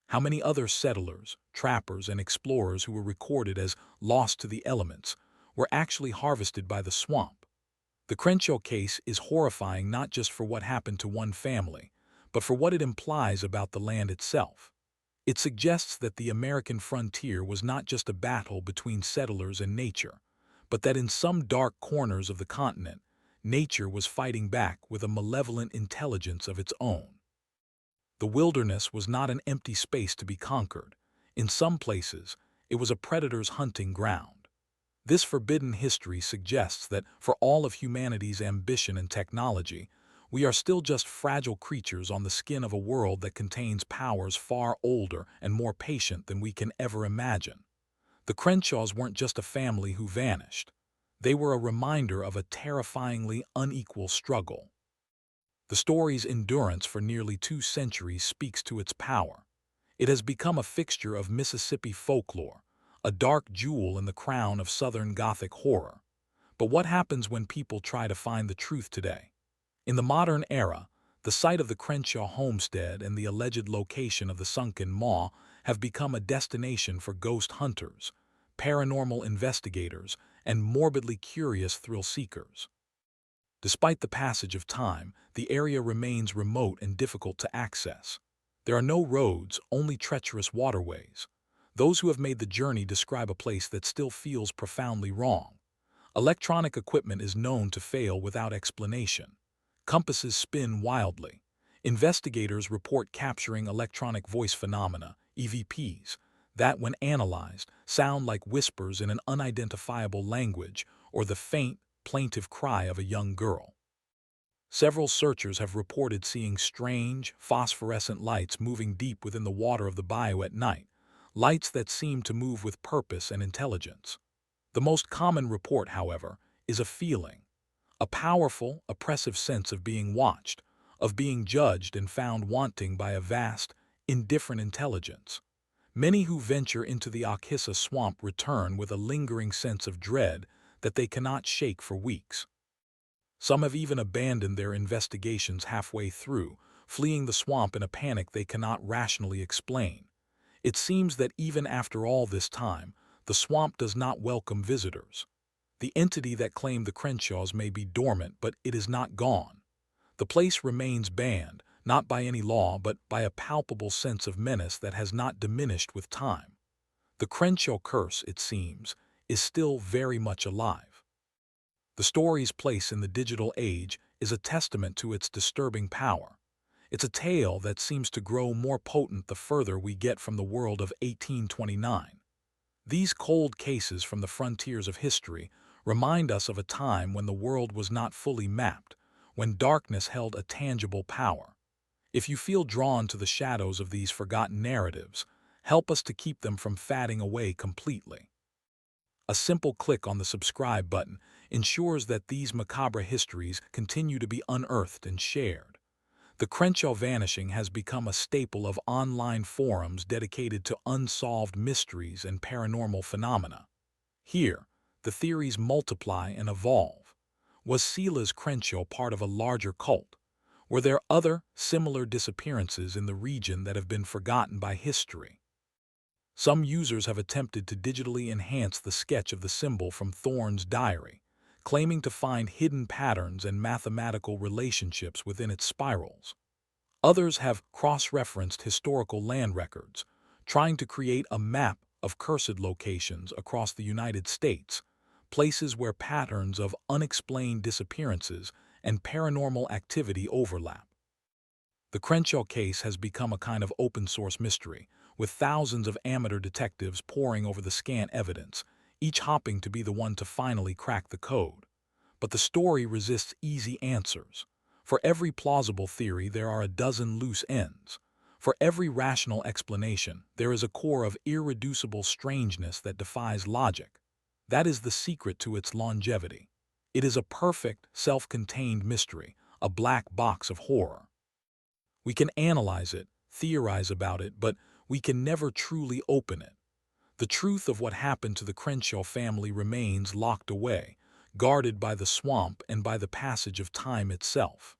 How many other settlers, trappers, and explorers who were recorded as lost to the elements were actually harvested by the swamp? The Crenshaw case is horrifying not just for what happened to one family, but for what it implies about the land itself. It suggests that the American frontier was not just a battle between settlers and nature, but that in some dark corners of the continent, nature was fighting back with a malevolent intelligence of its own. The wilderness was not an empty space to be conquered. In some places, it was a predator's hunting ground. This forbidden history suggests that for all of humanity's ambition and technology, we are still just fragile creatures on the skin of a world that contains powers far older and more patient than we can ever imagine. The Crenshaws weren't just a family who vanished. They were a reminder of a terrifyingly unequal struggle. The story's endurance for nearly 2 centuries speaks to its power. It has become a fixture of Mississippi folklore, a dark jewel in the crown of Southern Gothic horror. But what happens when people try to find the truth today? In the modern era, the site of the Crenshaw homestead and the alleged location of the sunken maw have become a destination for ghost hunters, paranormal investigators, and morbidly curious thrill seekers. Despite the passage of time, the area remains remote and difficult to access. There are no roads, only treacherous waterways. Those who have made the journey describe a place that still feels profoundly wrong. Electronic equipment is known to fail without explanation. Compasses spin wildly. Investigators report capturing electronic voice phenomena, EVPs, that, when analyzed, sound like whispers in an unidentifiable language or the faint, plaintive cry of a young girl. Several searchers have reported seeing strange, phosphorescent lights moving deep within the water of the bayou at night, lights that seem to move with purpose and intelligence. The most common report, however, is a feeling, a powerful, oppressive sense of being watched, of being judged and found wanting by a vast, indifferent intelligence. Many who venture into the Okhissa swamp return with a lingering sense of dread that they cannot shake for weeks. Some have even abandoned their investigations halfway through, fleeing the swamp in a panic they cannot rationally explain. It seems that even after all this time, the swamp does not welcome visitors. The entity that claimed the Crenshaws may be dormant, but it is not gone. The place remains banned, not by any law, but by a palpable sense of menace that has not diminished with time. The Crenshaw curse, it seems, is still very much alive. The story's place in the digital age is a testament to its disturbing power. It's a tale that seems to grow more potent the further we get from the world of 1829. These cold cases from the frontiers of history remind us of a time when the world was not fully mapped, when darkness held a tangible power. If you feel drawn to the shadows of these forgotten narratives, help us to keep them from fading away completely. A simple click on the subscribe button ensures that these macabre histories continue to be unearthed and shared. The Crenshaw vanishing has become a staple of online forums dedicated to unsolved mysteries and paranormal phenomena. Here, the theories multiply and evolve. Was Silas Crenshaw part of a larger cult? Were there other, similar disappearances in the region that have been forgotten by history? Some users have attempted to digitally enhance the sketch of the symbol from Thorne's diary, claiming to find hidden patterns and mathematical relationships within its spirals. Others have cross-referenced historical land records, trying to create a map of cursed locations across the United States, places where patterns of unexplained disappearances and paranormal activity overlap. The Crenshaw case has become a kind of open-source mystery, with thousands of amateur detectives poring over the scant evidence, each hoping to be the one to finally crack the code. But the story resists easy answers. For every plausible theory, there are a dozen loose ends. For every rational explanation, there is a core of irreducible strangeness that defies logic. That is the secret to its longevity. It is a perfect, self-contained mystery, a black box of horror. We can analyze it, theorize about it, but we can never truly open it. The truth of what happened to the Crenshaw family remains locked away, guarded by the swamp and by the passage of time itself.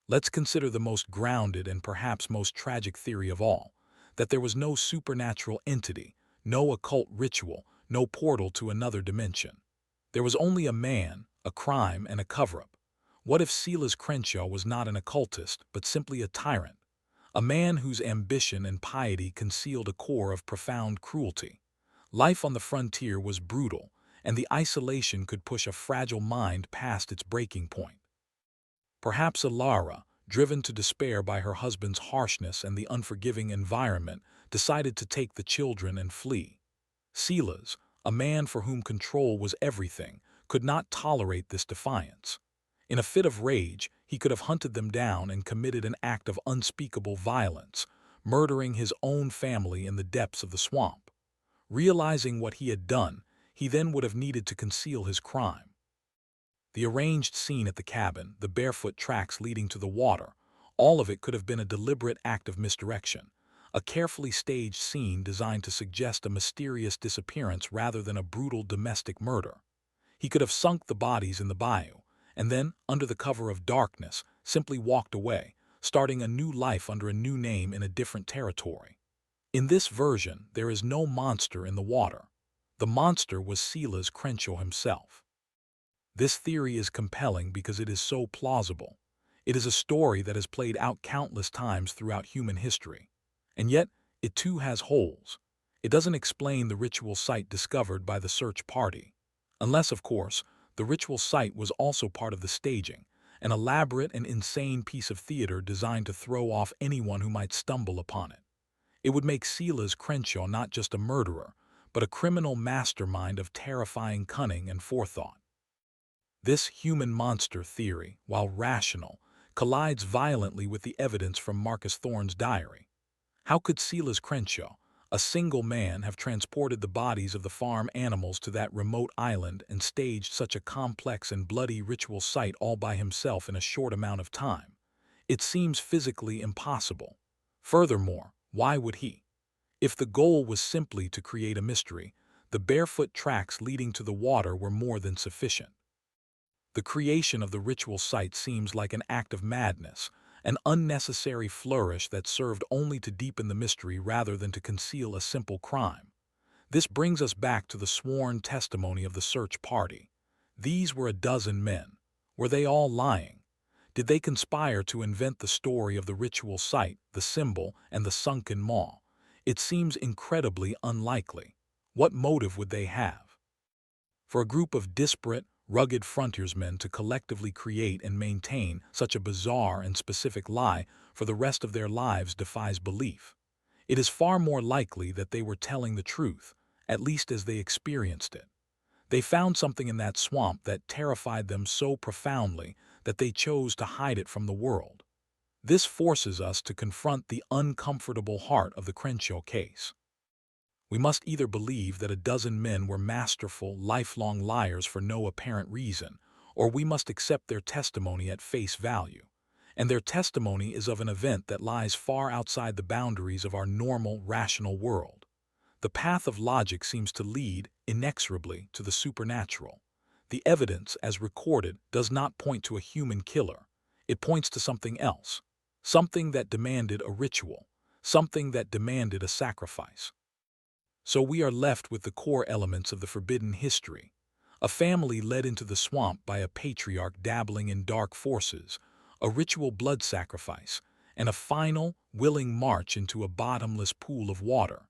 Let's consider the most grounded and perhaps most tragic theory of all, that there was no supernatural entity, no occult ritual, no portal to another dimension. There was only a man, a crime, and a cover-up. What if Silas Crenshaw was not an occultist, but simply a tyrant? A man whose ambition and piety concealed a core of profound cruelty. Life on the frontier was brutal, and the isolation could push a fragile mind past its breaking point. Perhaps Alara, driven to despair by her husband's harshness and the unforgiving environment, decided to take the children and flee. Silas, a man for whom control was everything, could not tolerate this defiance. In a fit of rage, he could have hunted them down and committed an act of unspeakable violence, murdering his own family in the depths of the swamp. Realizing what he had done, he then would have needed to conceal his crime. The arranged scene at the cabin, the barefoot tracks leading to the water, all of it could have been a deliberate act of misdirection, a carefully staged scene designed to suggest a mysterious disappearance rather than a brutal domestic murder. He could have sunk the bodies in the bayou, and then, under the cover of darkness, simply walked away, starting a new life under a new name in a different territory. In this version, there is no monster in the water. The monster was Silas Crenshaw himself. This theory is compelling because it is so plausible. It is a story that has played out countless times throughout human history. And yet, it too has holes. It doesn't explain the ritual site discovered by the search party. Unless, of course, the ritual site was also part of the staging, an elaborate and insane piece of theater designed to throw off anyone who might stumble upon it. It would make Silas Crenshaw not just a murderer, but a criminal mastermind of terrifying cunning and forethought. This human monster theory, while rational, collides violently with the evidence from Marcus Thorne's diary. How could Silas Crenshaw, a single man, have transported the bodies of the farm animals to that remote island and staged such a complex and bloody ritual site all by himself in a short amount of time? It seems physically impossible. Furthermore, why would he? If the goal was simply to create a mystery, the barefoot tracks leading to the water were more than sufficient. The creation of the ritual site seems like an act of madness, an unnecessary flourish that served only to deepen the mystery rather than to conceal a simple crime. This brings us back to the sworn testimony of the search party. These were a dozen men. Were they all lying? Did they conspire to invent the story of the ritual site, the symbol, and the sunken maw? It seems incredibly unlikely. What motive would they have? For a group of disparate, rugged frontiersmen to collectively create and maintain such a bizarre and specific lie for the rest of their lives defies belief. It is far more likely that they were telling the truth, at least as they experienced it. They found something in that swamp that terrified them so profoundly that they chose to hide it from the world. This forces us to confront the uncomfortable heart of the Crenshaw case. We must either believe that a dozen men were masterful, lifelong liars for no apparent reason, or we must accept their testimony at face value. And their testimony is of an event that lies far outside the boundaries of our normal, rational world. The path of logic seems to lead, inexorably, to the supernatural. The evidence, as recorded, does not point to a human killer. It points to something else. Something that demanded a ritual. Something that demanded a sacrifice. So we are left with the core elements of the forbidden history. A family led into the swamp by a patriarch dabbling in dark forces, a ritual blood sacrifice, and a final, willing march into a bottomless pool of water.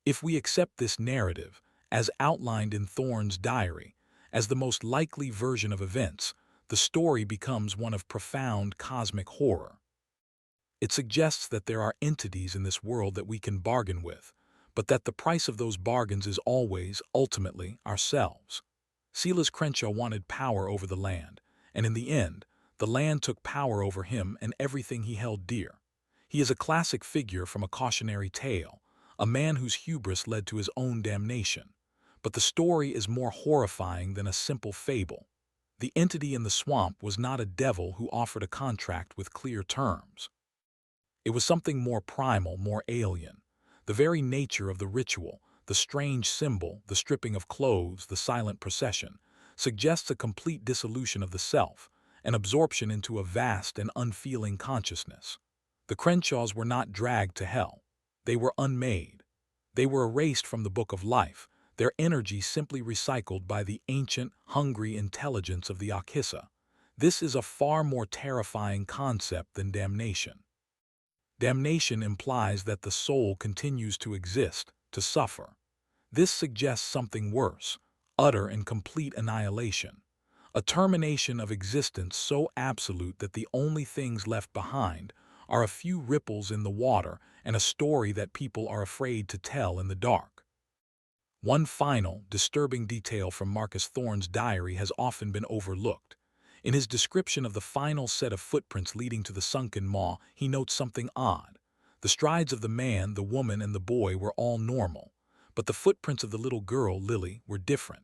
If we accept this narrative, as outlined in Thorne's diary, as the most likely version of events, the story becomes one of profound cosmic horror. It suggests that there are entities in this world that we can bargain with, but that the price of those bargains is always, ultimately, ourselves. Silas Crenshaw wanted power over the land, and in the end, the land took power over him and everything he held dear. He is a classic figure from a cautionary tale, a man whose hubris led to his own damnation. But the story is more horrifying than a simple fable. The entity in the swamp was not a devil who offered a contract with clear terms. It was something more primal, more alien. The very nature of the ritual, the strange symbol, the stripping of clothes, the silent procession, suggests a complete dissolution of the self, an absorption into a vast and unfeeling consciousness. The Crenshaws were not dragged to hell. They were unmade. They were erased from the book of life, their energy simply recycled by the ancient, hungry intelligence of the Akissa. This is a far more terrifying concept than damnation. Damnation implies that the soul continues to exist, to suffer. This suggests something worse, utter and complete annihilation. A termination of existence so absolute that the only things left behind are a few ripples in the water and a story that people are afraid to tell in the dark. One final, disturbing detail from Marcus Thorne's diary has often been overlooked. In his description of the final set of footprints leading to the sunken maw, he notes something odd. The strides of the man, the woman, and the boy were all normal, but the footprints of the little girl, Lily, were different.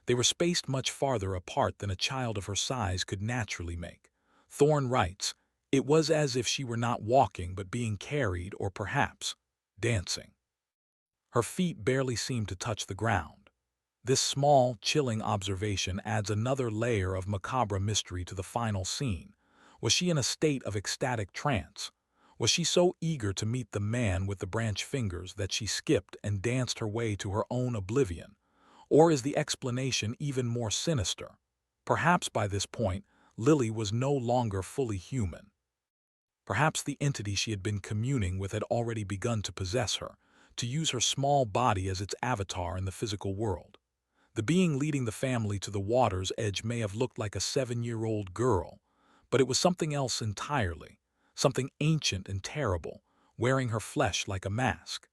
They were spaced much farther apart than a child of her size could naturally make. Thorne writes, "It was as if she were not walking but being carried or perhaps dancing. Her feet barely seemed to touch the ground." This small, chilling observation adds another layer of macabre mystery to the final scene. Was she in a state of ecstatic trance? Was she so eager to meet the man with the branch fingers that she skipped and danced her way to her own oblivion? Or is the explanation even more sinister? Perhaps by this point, Lily was no longer fully human. Perhaps the entity she had been communing with had already begun to possess her, to use her small body as its avatar in the physical world. The being leading the family to the water's edge may have looked like a 7-year-old girl, but it was something else entirely, something ancient and terrible, wearing her flesh like a mask.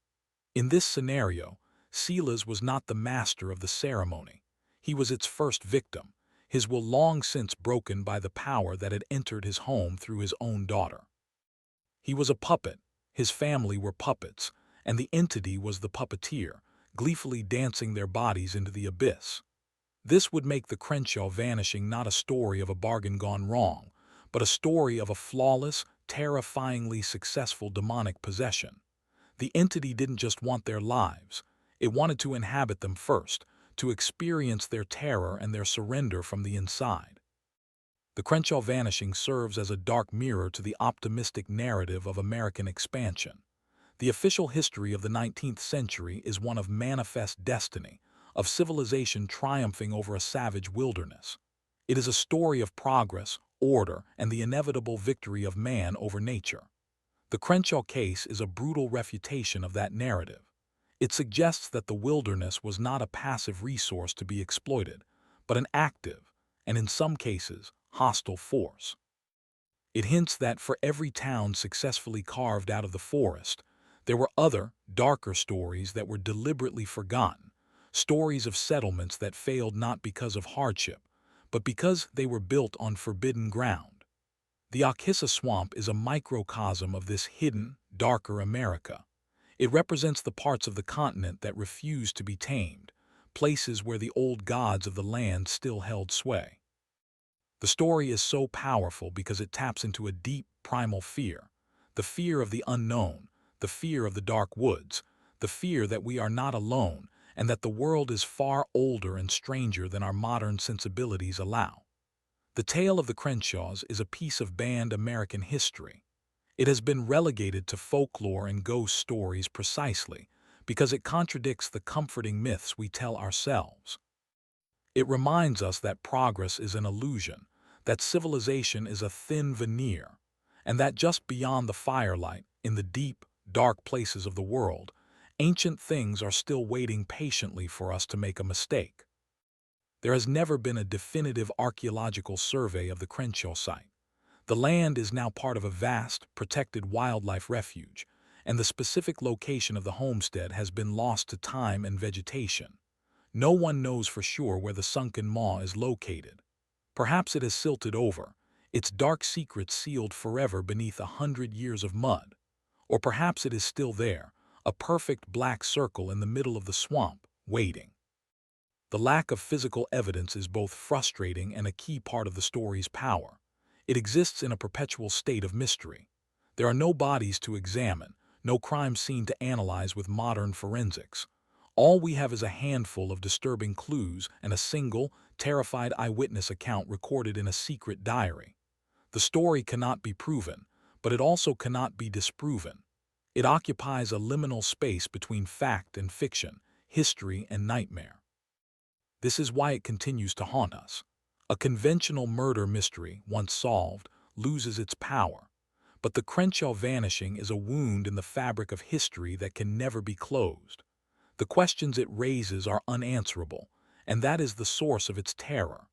In this scenario, Silas was not the master of the ceremony. He was its first victim, his will long since broken by the power that had entered his home through his own daughter. He was a puppet, his family were puppets, and the entity was the puppeteer, gleefully dancing their bodies into the abyss. This would make the Crenshaw vanishing not a story of a bargain gone wrong, but a story of a flawless, terrifyingly successful demonic possession. The entity didn't just want their lives, it wanted to inhabit them first, to experience their terror and their surrender from the inside. The Crenshaw vanishing serves as a dark mirror to the optimistic narrative of American expansion. The official history of the 19th century is one of manifest destiny, of civilization triumphing over a savage wilderness. It is a story of progress, order, and the inevitable victory of man over nature. The Crenshaw case is a brutal refutation of that narrative. It suggests that the wilderness was not a passive resource to be exploited, but an active, and in some cases, hostile force. It hints that for every town successfully carved out of the forest, there were other, darker stories that were deliberately forgotten, stories of settlements that failed not because of hardship, but because they were built on forbidden ground. The Okhissa Swamp is a microcosm of this hidden, darker America. It represents the parts of the continent that refuse to be tamed, places where the old gods of the land still held sway. The story is so powerful because it taps into a deep, primal fear, the fear of the unknown, the fear of the dark woods, the fear that we are not alone and that the world is far older and stranger than our modern sensibilities allow. The tale of the Crenshaws is a piece of banned American history. It has been relegated to folklore and ghost stories precisely because it contradicts the comforting myths we tell ourselves. It reminds us that progress is an illusion, that civilization is a thin veneer, and that just beyond the firelight, in the deep, dark places of the world, ancient things are still waiting patiently for us to make a mistake. There has never been a definitive archaeological survey of the Crenshaw site. The land is now part of a vast, protected wildlife refuge, and the specific location of the homestead has been lost to time and vegetation. No one knows for sure where the sunken maw is located. Perhaps it has silted over, its dark secrets sealed forever beneath 100 years of mud. Or perhaps it is still there, a perfect black circle in the middle of the swamp, waiting. The lack of physical evidence is both frustrating and a key part of the story's power. It exists in a perpetual state of mystery. There are no bodies to examine, no crime scene to analyze with modern forensics. All we have is a handful of disturbing clues and a single, terrified eyewitness account recorded in a secret diary. The story cannot be proven, but it also cannot be disproven. It occupies a liminal space between fact and fiction, history and nightmare. This is why it continues to haunt us. A conventional murder mystery, once solved, loses its power. But the Crenshaw vanishing is a wound in the fabric of history that can never be closed. The questions it raises are unanswerable, and that is the source of its terror.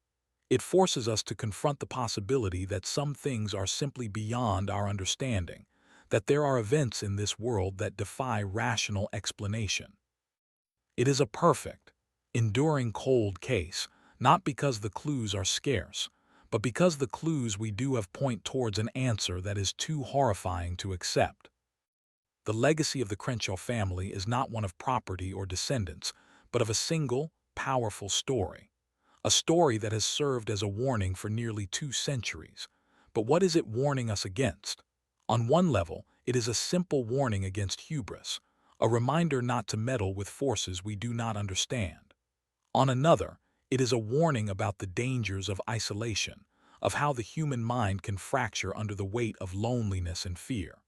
It forces us to confront the possibility that some things are simply beyond our understanding, that there are events in this world that defy rational explanation. It is a perfect, enduring cold case, not because the clues are scarce, but because the clues we do have point towards an answer that is too horrifying to accept. The legacy of the Crenshaw family is not one of property or descendants, but of a single, powerful story. A story that has served as a warning for nearly 2 centuries. But what is it warning us against? On one level, it is a simple warning against hubris, a reminder not to meddle with forces we do not understand. On another, it is a warning about the dangers of isolation, of how the human mind can fracture under the weight of loneliness and fear.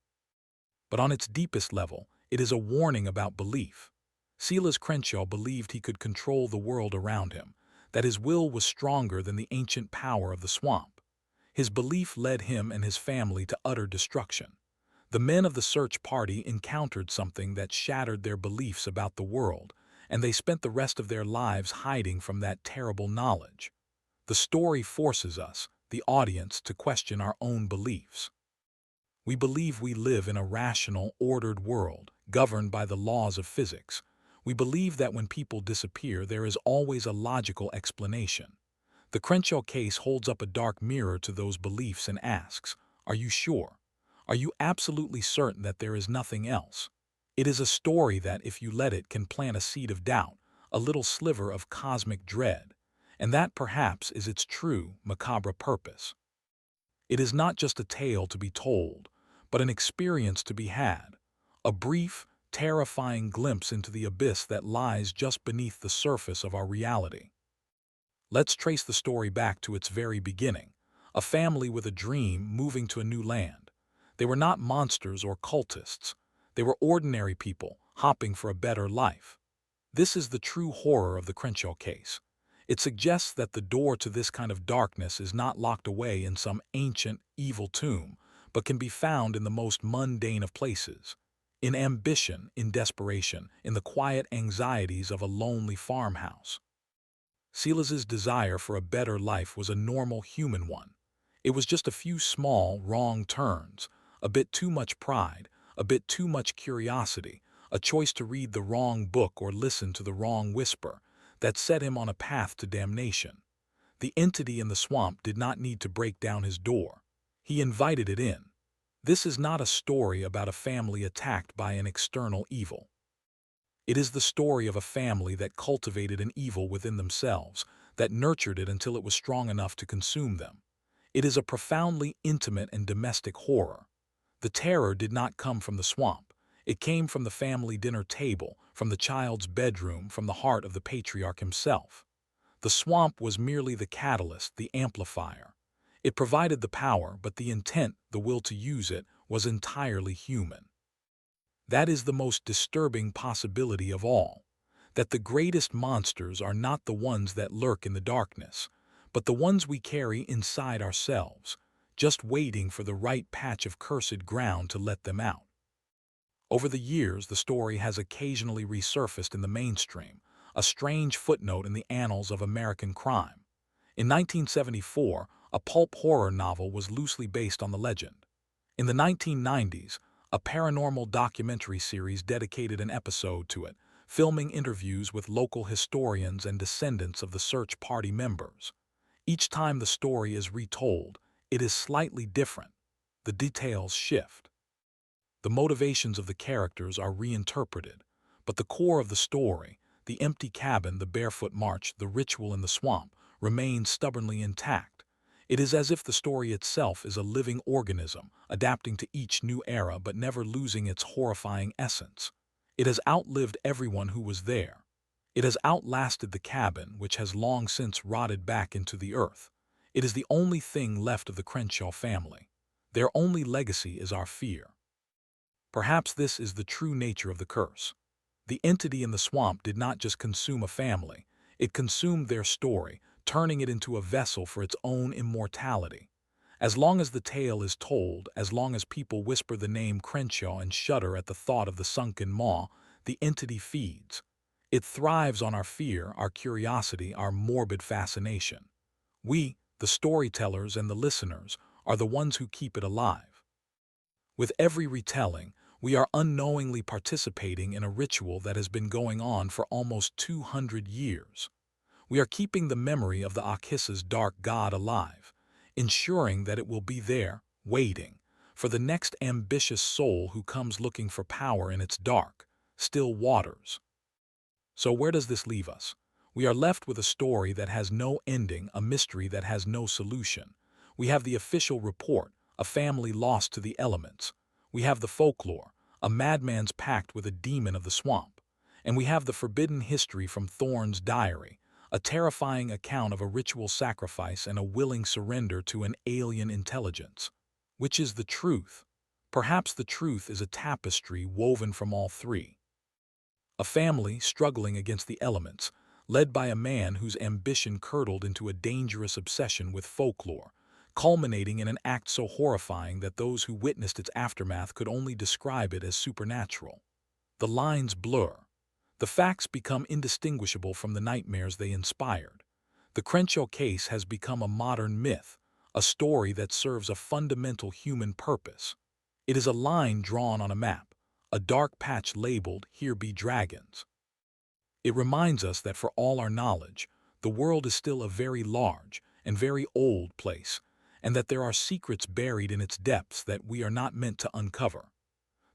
But on its deepest level, it is a warning about belief. Silas Crenshaw believed he could control the world around him, that his will was stronger than the ancient power of the swamp. His belief led him and his family to utter destruction. The men of the search party encountered something that shattered their beliefs about the world, and they spent the rest of their lives hiding from that terrible knowledge. The story forces us, the audience, to question our own beliefs. We believe we live in a rational, ordered world, governed by the laws of physics. We believe that when people disappear, there is always a logical explanation. The Crenshaw case holds up a dark mirror to those beliefs and asks, are you sure? Are you absolutely certain that there is nothing else? It is a story that, if you let it, can plant a seed of doubt, a little sliver of cosmic dread, and that perhaps is its true, macabre purpose. It is not just a tale to be told, but an experience to be had, a brief, terrifying glimpse into the abyss that lies just beneath the surface of our reality. Let's trace the story back to its very beginning, a family with a dream moving to a new land. They were not monsters or cultists. They were ordinary people hopping for a better life. This is the true horror of the Crenshaw case. It suggests that the door to this kind of darkness is not locked away in some ancient, evil tomb, but can be found in the most mundane of places. In ambition, in desperation, in the quiet anxieties of a lonely farmhouse. Silas's desire for a better life was a normal human one. It was just a few small, wrong turns, a bit too much pride, a bit too much curiosity, a choice to read the wrong book or listen to the wrong whisper, that set him on a path to damnation. The entity in the swamp did not need to break down his door. He invited it in. This is not a story about a family attacked by an external evil. It is the story of a family that cultivated an evil within themselves, that nurtured it until it was strong enough to consume them. It is a profoundly intimate and domestic horror. The terror did not come from the swamp. It came from the family dinner table, from the child's bedroom, from the heart of the patriarch himself. The swamp was merely the catalyst, the amplifier. It provided the power, but the intent, the will to use it, was entirely human. That is the most disturbing possibility of all, that the greatest monsters are not the ones that lurk in the darkness, but the ones we carry inside ourselves, just waiting for the right patch of cursed ground to let them out. Over the years, the story has occasionally resurfaced in the mainstream, a strange footnote in the annals of American crime. In 1974, a pulp horror novel was loosely based on the legend. In the 1990s, a paranormal documentary series dedicated an episode to it, filming interviews with local historians and descendants of the search party members. Each time the story is retold, it is slightly different. The details shift. The motivations of the characters are reinterpreted, but the core of the story, the empty cabin, the barefoot march, the ritual in the swamp, remains stubbornly intact. It is as if the story itself is a living organism, adapting to each new era but never losing its horrifying essence. It has outlived everyone who was there. It has outlasted the cabin, which has long since rotted back into the earth. It is the only thing left of the Crenshaw family. Their only legacy is our fear. Perhaps this is the true nature of the curse. The entity in the swamp did not just consume a family, it consumed their story, turning it into a vessel for its own immortality. As long as the tale is told, as long as people whisper the name Crenshaw and shudder at the thought of the sunken maw, the entity feeds. It thrives on our fear, our curiosity, our morbid fascination. We, the storytellers and the listeners, are the ones who keep it alive. With every retelling, we are unknowingly participating in a ritual that has been going on for almost 200 years. We are keeping the memory of the Akhissa's dark god alive, ensuring that it will be there, waiting, for the next ambitious soul who comes looking for power in its dark, still waters. So where does this leave us? We are left with a story that has no ending, a mystery that has no solution. We have the official report, a family lost to the elements. We have the folklore, a madman's pact with a demon of the swamp. And we have the forbidden history from Thorne's diary, a terrifying account of a ritual sacrifice and a willing surrender to an alien intelligence. Which is the truth? Perhaps the truth is a tapestry woven from all three. A family struggling against the elements, led by a man whose ambition curdled into a dangerous obsession with folklore, culminating in an act so horrifying that those who witnessed its aftermath could only describe it as supernatural. The lines blur. The facts become indistinguishable from the nightmares they inspired. The Crenshaw case has become a modern myth, a story that serves a fundamental human purpose. It is a line drawn on a map, a dark patch labeled, "Here be dragons." It reminds us that for all our knowledge, the world is still a very large and very old place, and that there are secrets buried in its depths that we are not meant to uncover.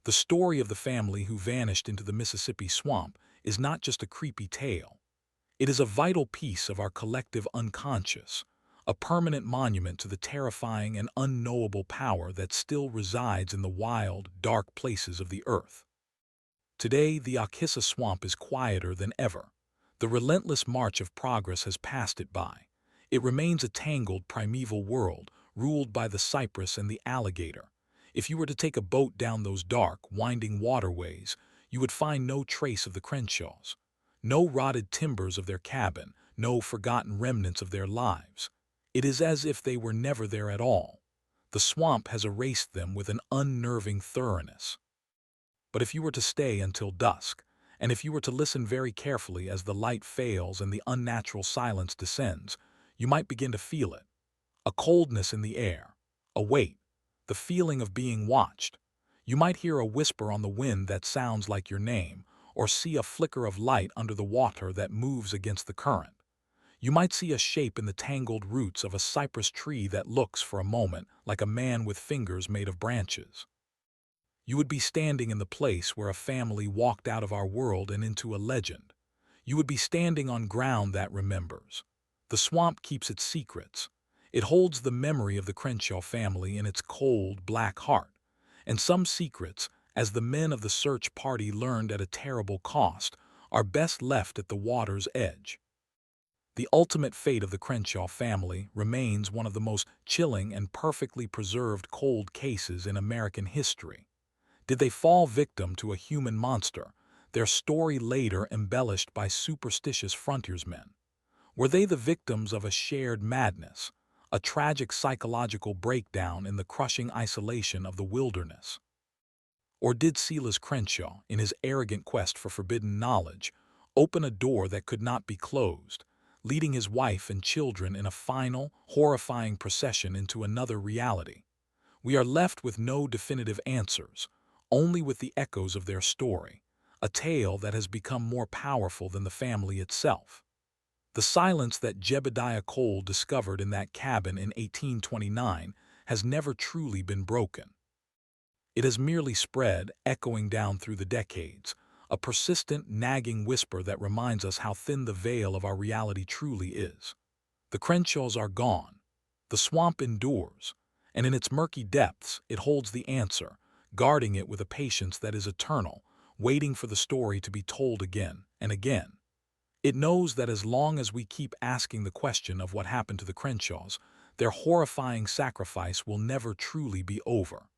The story of the family who vanished into the Mississippi swamp is not just a creepy tale. It is a vital piece of our collective unconscious, a permanent monument to the terrifying and unknowable power that still resides in the wild, dark places of the earth. Today, the Akhissa swamp is quieter than ever. The relentless march of progress has passed it by. It remains a tangled primeval world, ruled by the cypress and the alligator. If you were to take a boat down those dark, winding waterways, you would find no trace of the Crenshaws, no rotted timbers of their cabin, no forgotten remnants of their lives. It is as if they were never there at all. The swamp has erased them with an unnerving thoroughness. But if you were to stay until dusk, and if you were to listen very carefully as the light fails and the unnatural silence descends, you might begin to feel it. A coldness in the air, a weight, the feeling of being watched. You might hear a whisper on the wind that sounds like your name, or see a flicker of light under the water that moves against the current. You might see a shape in the tangled roots of a cypress tree that looks for a moment like a man with fingers made of branches. You would be standing in the place where a family walked out of our world and into a legend. You would be standing on ground that remembers. The swamp keeps its secrets. It holds the memory of the Crenshaw family in its cold, black heart. And some secrets, as the men of the search party learned at a terrible cost, are best left at the water's edge. The ultimate fate of the Crenshaw family remains one of the most chilling and perfectly preserved cold cases in American history. Did they fall victim to a human monster, their story later embellished by superstitious frontiersmen? Were they the victims of a shared madness, a tragic psychological breakdown in the crushing isolation of the wilderness? Or did Silas Crenshaw, in his arrogant quest for forbidden knowledge, open a door that could not be closed, leading his wife and children in a final, horrifying procession into another reality? We are left with no definitive answers, only with the echoes of their story, a tale that has become more powerful than the family itself. The silence that Jebediah Cole discovered in that cabin in 1829 has never truly been broken. It has merely spread, echoing down through the decades, a persistent, nagging whisper that reminds us how thin the veil of our reality truly is. The Crenshaws are gone. The swamp endures, and in its murky depths it holds the answer, guarding it with a patience that is eternal, waiting for the story to be told again and again. It knows that as long as we keep asking the question of what happened to the Crenshaws, their horrifying sacrifice will never truly be over.